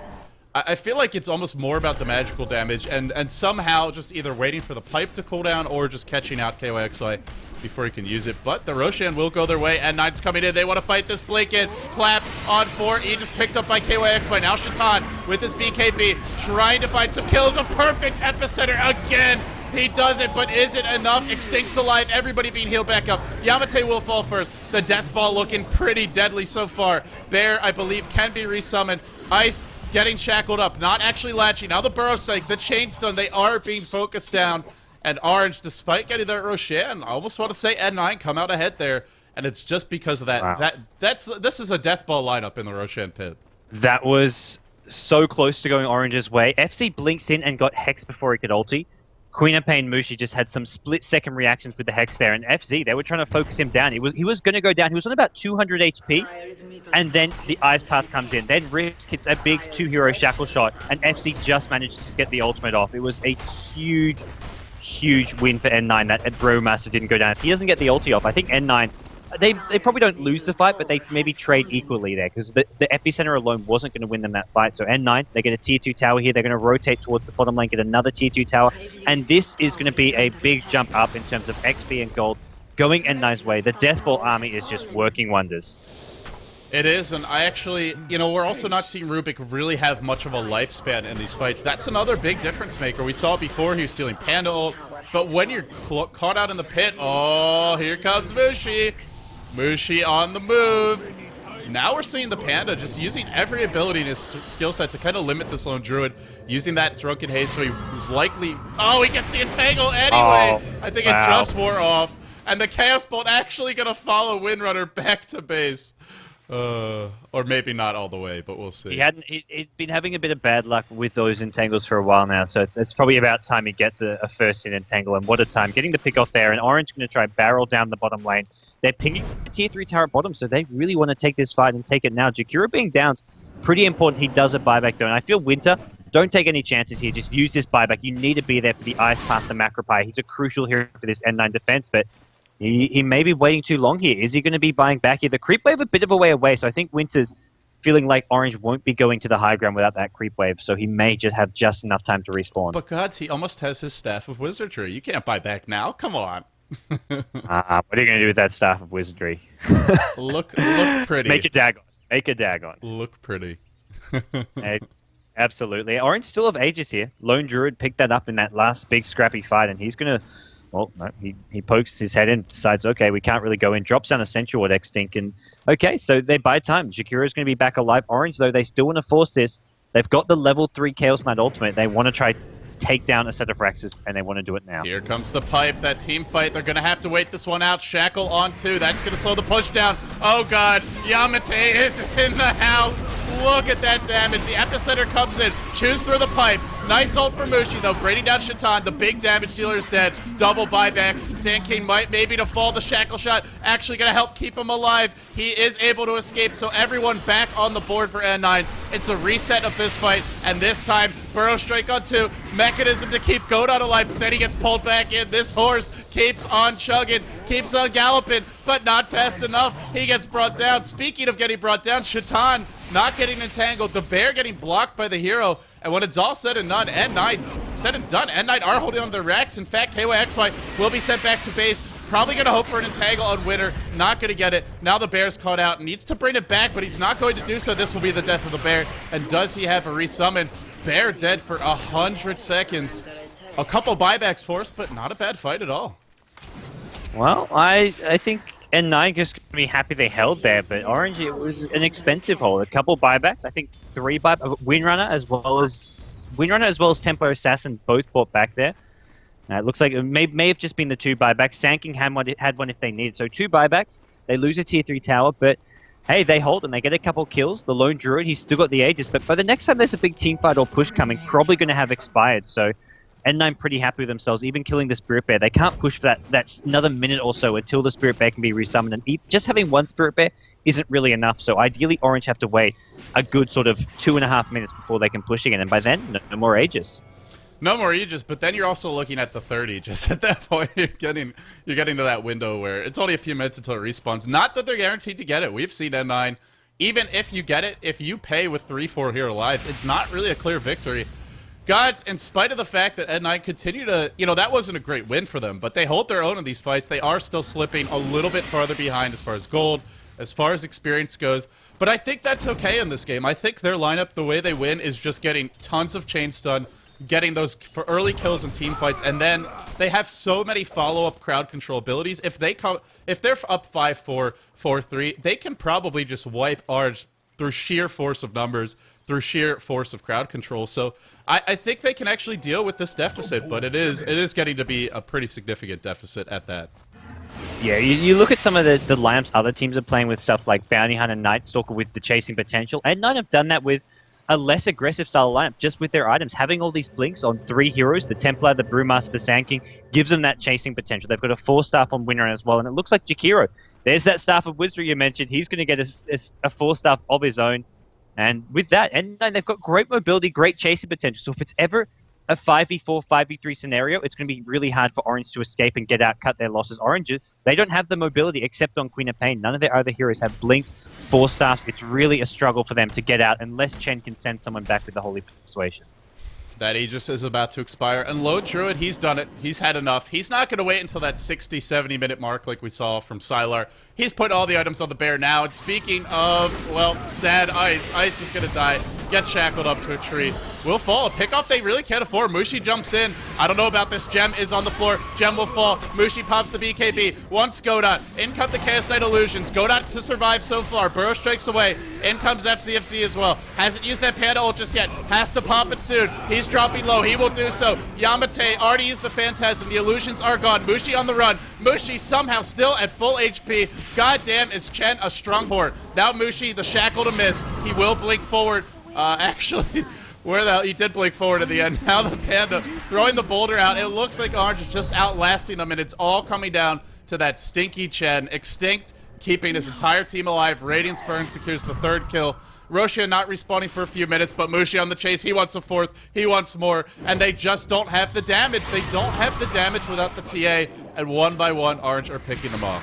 I feel like it's almost more about the magical damage and somehow just either waiting for the pipe to cool down or just catching out kyxy before you can use it. But the Roshan will go their way, and Knight's coming in. They want to fight this blanket. Clap on 4. E just picked up by kyxy. Now Shatan with his BKB trying to find some kills. A perfect epicenter again. He does it, but is it enough? Xtinct's alive. Everybody being healed back up. Yamateh will fall first. The Death Ball looking pretty deadly so far. Bear, I believe, can be resummoned. Ice getting shackled up. Not actually latching. Now the Burrow Strike, the Chain Stun, they are being focused down. And Orange, despite getting that Roshan, I almost want to say N9 come out ahead there. And it's just because of that. Wow. This is a Death Ball lineup in the Roshan pit. That was so close to going Orange's way. FC blinks in and got Hex before he could ulti. Queen of Pain Mushi just had some split-second reactions with the Hex there, and FZ, they were trying to focus him down. He was going to go down. He was on about 200 HP, and then the Ice Path comes in. Then Risk hits a big 2-hero shackle shot, and FC just managed to get the ultimate off. It was a huge, huge win for N9 that Brewmaster didn't go down. If he doesn't get the ulti off, I think N9, they probably don't lose the fight, but they maybe trade equally there, because the epicenter alone wasn't going to win them that fight. So N9, they get a tier 2 tower here. They're going to rotate towards the bottom lane, get another tier 2 tower, and this is going to be a big jump up in terms of XP and gold going N9's way. The Deathball army is just working wonders. It is, and I actually, you know, we're also not seeing Rubik really have much of a lifespan in these fights. That's another big difference maker. We saw it before, he was stealing Panda ult, but when you're caught out in the pit, oh, here comes Mushi. Mushi on the move. Now we're seeing the Panda just using every ability in his skill set to kind of limit this lone druid, using that Drunken Haste, so he was likely... Oh, he gets the Entangle anyway! I think it just wore off. And the Chaos Bolt actually going to follow Windrunner back to base. Or maybe not all the way, but we'll see. He'd been having a bit of bad luck with those Entangles for a while now, so it's probably about time he gets a first hit Entangle, and what a time. Getting the pick off there, and Orange going to try barrel down the bottom lane. They're pinging a tier 3 tower at bottom, so they really want to take this fight and take it now. Jakiro being down's pretty important. He does a buyback though, and I feel Winter, don't take any chances here. Just use this buyback. You need to be there for the Ice Path, the Macropie. He's a crucial hero for this N9 defense, but he may be waiting too long here. Is he going to be buying back here? The creep wave a bit of a way away, so I think Winter's feeling like Orange won't be going to the high ground without that creep wave, so he may just have just enough time to respawn. But gods, he almost has his Staff of Wizardry. You can't buy back now. Come on. What are you going to do with that Staff of Wizardry? look pretty. Make a Dagon. Make a Dagon. Look pretty. Absolutely. Orange still have Aegis here. Lone Druid picked that up in that last big scrappy fight, and he's going to... Well, no, he pokes his head in, decides, okay, we can't really go in, drops down Essential at Xtinct, and okay, so they buy time. Jakiro's going to be back alive. Orange, though, they still want to force this. They've got the level 3 Chaos Knight ultimate. They want to try take down a set of Raxes, and they want to do it now. Here comes the pipe, that team fight. They're going to have to wait this one out. Shackle on 2. That's going to slow the push down. Oh, God. Yamateh is in the house. Look at that damage. The epicenter comes in. Chews through the pipe. Nice ult for Mushi, though. Bringing down Shatan. The big damage dealer is dead. Double buyback. Sand King might maybe to fall. The shackle shot actually going to help keep him alive. He is able to escape, so everyone back on the board for N9. It's a reset of this fight, and this time, Burrow Strike on 2. Mechanism to keep Godot alive, but then he gets pulled back in. This horse keeps on chugging, keeps on galloping, but not fast enough. He gets brought down. Speaking of getting brought down, Shatan not getting entangled. The bear getting blocked by the hero. And when it's all said and done, N9 are holding on to their racks. In fact, kyxy will be sent back to base. Probably going to hope for an entangle on Winter. Not going to get it. Now the bear's caught out. Needs to bring it back, but he's not going to do so. This will be the death of the bear. And does he have a resummon? Bear dead for 100 seconds. A couple buybacks forced, but not a bad fight at all. Well, I think N9 just going to be happy they held there, but Orange, it was an expensive hold. A couple buybacks, I think 3 buybacks. Windrunner as well as Tempo Assassin both bought back there. It looks like it may have just been the 2 buybacks. Sanking had one if they needed. So 2 buybacks, they lose a tier 3 tower, but hey, they hold and they get a couple kills. The lone druid, he's still got the Aegis, but by the next time there's a big team fight or push coming, probably going to have expired. So N9 pretty happy with themselves, even killing the Spirit Bear. They can't push for that's another minute or so until the Spirit Bear can be resummoned. And just having 1 Spirit Bear isn't really enough. So ideally, Orange have to wait a good sort of 2.5 minutes before they can push again. And by then, no more Aegis. No more Aegis, but then you're also looking at the 3rd Aegis. At that point, you're getting to that window where it's only a few minutes until it respawns. Not that they're guaranteed to get it. We've seen N9, even if you get it, if you pay with 3-4 hero lives, it's not really a clear victory. GoDz, in spite of the fact that N9 continue to, that wasn't a great win for them, but they hold their own in these fights. They are still slipping a little bit farther behind as far as gold, as far as experience goes. But I think that's okay in this game. I think their lineup, the way they win, is just getting tons of chain stun, getting those for early kills in team fights, and then they have so many follow-up crowd control abilities. If they're up 5-4, 4-3, they can probably just wipe Orange through sheer force of numbers, through sheer force of crowd control. So I think they can actually deal with this deficit, but it is getting to be a pretty significant deficit at that. Yeah, you look at some of the lineups other teams are playing with, stuff like Bounty Hunter, Night Stalker with the chasing potential, and N9 have done that with a less aggressive style lineup, just with their items. Having all these blinks on 3 heroes, the Templar, the Brewmaster, the Sand King, gives them that chasing potential. They've got a 4-staff on Winner as well, and it looks like Jakiro, there's that Staff of Wisdom you mentioned. He's going to get a 4-staff of his own. And with that, N9, they've got great mobility, great chasing potential. So if it's ever a 5v4, 5v3 scenario, it's going to be really hard for Orange to escape and get out, cut their losses. Orange, they don't have the mobility except on Queen of Pain. None of their other heroes have blinks, 4-staffs. It's really a struggle for them to get out unless Chen can send someone back with the Holy Persuasion. That Aegis is about to expire, and Lone Druid, he's done it. He's had enough. He's not going to wait until that 60, 70-minute mark like we saw from Sylar. He's put all the items on the bear now, and speaking of, well, sad Ice. Ice is going to die, get shackled up to a tree. Will fall. A pickoff they really can't afford. Mushi jumps in. I don't know about this. Gem is on the floor. Gem will fall. Mushi pops the BKB. Wants godot. In come the Chaos Knight Illusions. Godot to survive so far. Burrow strikes away. In comes fzfz as well. Hasn't used that Panda ult just yet. Has to pop it soon. He's dropping low. He will do so. Yamateh already used the Phantasm. The Illusions are gone. Mushi on the run. Mushi somehow still at full HP. Goddamn, is Chen a strong horde. Now Mushi, the shackle to miss. He will blink forward. Actually... Where the hell? He did blink forward at the end. Now the Panda throwing the boulder out. It looks like Orange is just outlasting them, and it's all coming down to that stinky Chen. Xtinct keeping his entire team alive. Radiance Burn secures the 3rd kill. Roshia not respawning for a few minutes, but Mushi on the chase. He wants a 4th. He wants more, and they just don't have the damage. They don't have the damage without the TA, and one by one, Orange are picking them off.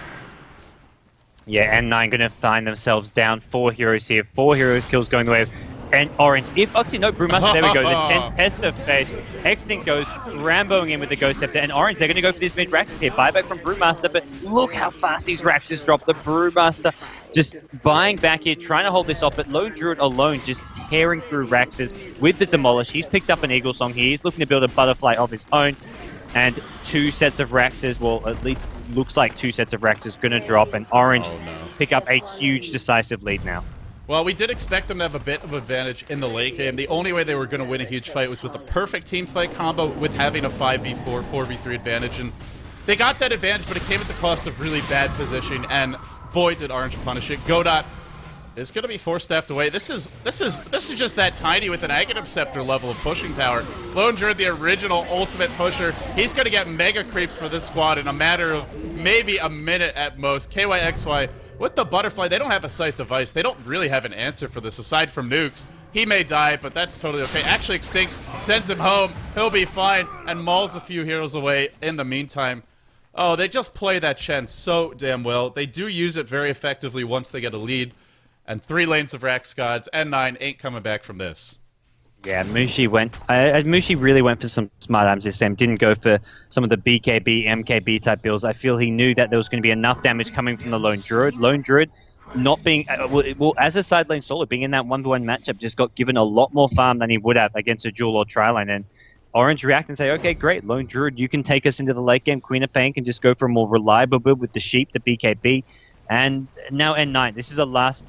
Yeah, N9 going to find themselves down 4 heroes here. 4 heroes kills going the way of and Orange. If actually no Brewmaster, there we go. The 10 Pest of Fate. Xtinct goes Ramboing in with the Ghost Scepter, and Orange, they're going to go for this mid Raxes here. Buyback from Brewmaster, but look how fast these Raxes drop. The Brewmaster just buying back here, trying to hold this off, but Lone Druid alone just tearing through Raxes with the Demolish. He's picked up an Eagle Song here. He's looking to build a Butterfly of his own, and 2 sets of Raxes, well, at least looks like 2 sets of Raxes going to drop, and Orange pick up a huge decisive lead now. Well, we did expect them to have a bit of advantage in the late game. The only way they were going to win a huge fight was with a perfect team fight combo with having a 5v4, 4v3 advantage. And they got that advantage, but it came at the cost of really bad positioning. And boy, did Orange punish it. Godot is going to be 4-staffed away. This is just that tiny with an Aghanim Scepter level of pushing power. Lone Druid, the original ultimate pusher. He's going to get mega creeps for this squad in a matter of maybe a minute at most. KYXY with the Butterfly, they don't have a scythe device. They don't really have an answer for this aside from nukes. He may die, but that's totally okay. Actually, Xtinct sends him home. He'll be fine and mauls a few heroes away in the meantime. Oh, they just play that Chen so damn well. They do use it very effectively once they get a lead. And 3 lanes of Rax Gods. N9 ain't coming back from this. Yeah, Mushi really went for some smart items this time. Didn't go for some of the BKB, MKB type builds. I feel he knew that there was going to be enough damage coming from the Lone Druid. Lone Druid not being, well, as a side lane solo, being in that 1v1 matchup, just got given a lot more farm than he would have against a dual or tri-lane. And Orange react and say, okay, great, Lone Druid, you can take us into the late game. Queen of Pain can just go for a more reliable build with the Sheep, the BKB. And now N9, this is a last...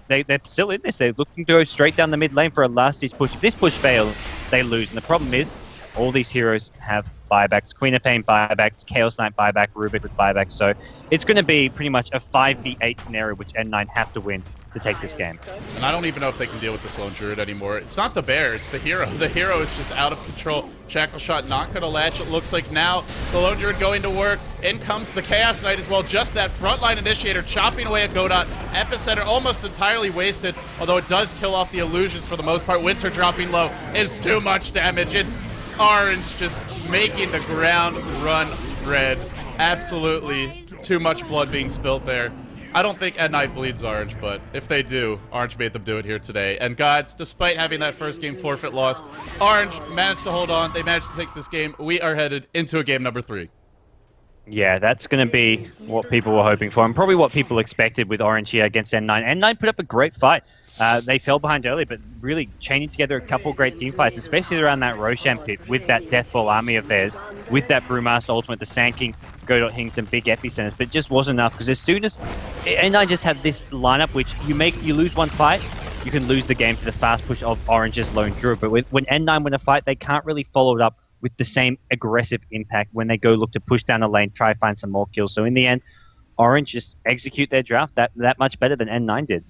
they're still in this. They're looking to go straight down the mid lane for a last-ditch push. If this push fails, they lose. And the problem is, all these heroes have buybacks. Queen of Pain buyback, Chaos Knight buyback, Rubik with buyback. So it's going to be pretty much a 5v8 scenario, which N9 have to win to take this game. And I don't even know if they can deal with this Lone Druid anymore. It's not the bear, it's the hero. The hero is just out of control. Shackle Shot not going to latch, it looks like now. The Lone Druid going to work. In comes the Chaos Knight as well. Just that frontline initiator chopping away at godot. Epicenter almost entirely wasted, although it does kill off the illusions for the most part. Winter dropping low. It's too much damage. It's Orange just making the ground run red. Absolutely too much blood being spilt there. I don't think N9 bleeds Orange, but if they do, Orange made them do it here today. And GoDz, despite having that first game forfeit loss, Orange managed to hold on. They managed to take this game. We are headed into a game number 3. Yeah, that's going to be what people were hoping for, and probably what people expected with Orange here against N9. N9 put up a great fight. They fell behind early, but really chaining together a couple great team fights, especially around that Roshan pit with that Deathball army of theirs, with that Brewmaster ultimate, the Sand King, godot, Hinks, and big epicenters. But it just wasn't enough, because as soon as N9 just have this lineup, which you lose one fight, you can lose the game to the fast push of Orange's Lone Druid. But when N9 win a fight, they can't really follow it up with the same aggressive impact when they go look to push down the lane, try to find some more kills. So in the end, Orange just execute their draft that much better than N9 did.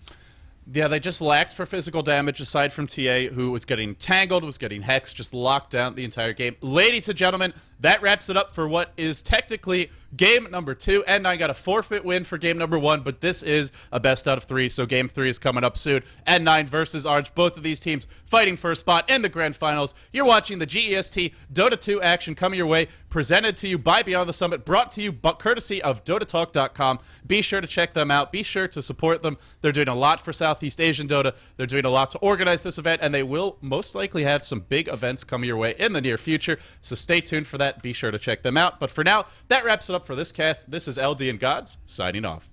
Yeah, they just lacked for physical damage aside from TA, who was getting tangled, was getting hexed, just locked down the entire game. Ladies and gentlemen, that wraps it up for what is technically game number 2. N9 got a forfeit win for game number 1, but this is a best out of 3, so game 3 is coming up soon. N9 versus Orange, both of these teams fighting for a spot in the grand finals. You're watching the GEST Dota 2 action coming your way, presented to you by Beyond the Summit, brought to you courtesy of dotatalk.com. Be sure to check them out. Be sure to support them. They're doing a lot for Southeast Asian Dota. They're doing a lot to organize this event, and they will most likely have some big events coming your way in the near future, so stay tuned for that. Be sure to check them out. But for now, that wraps it up for this cast. This is ldDOTA, signing off.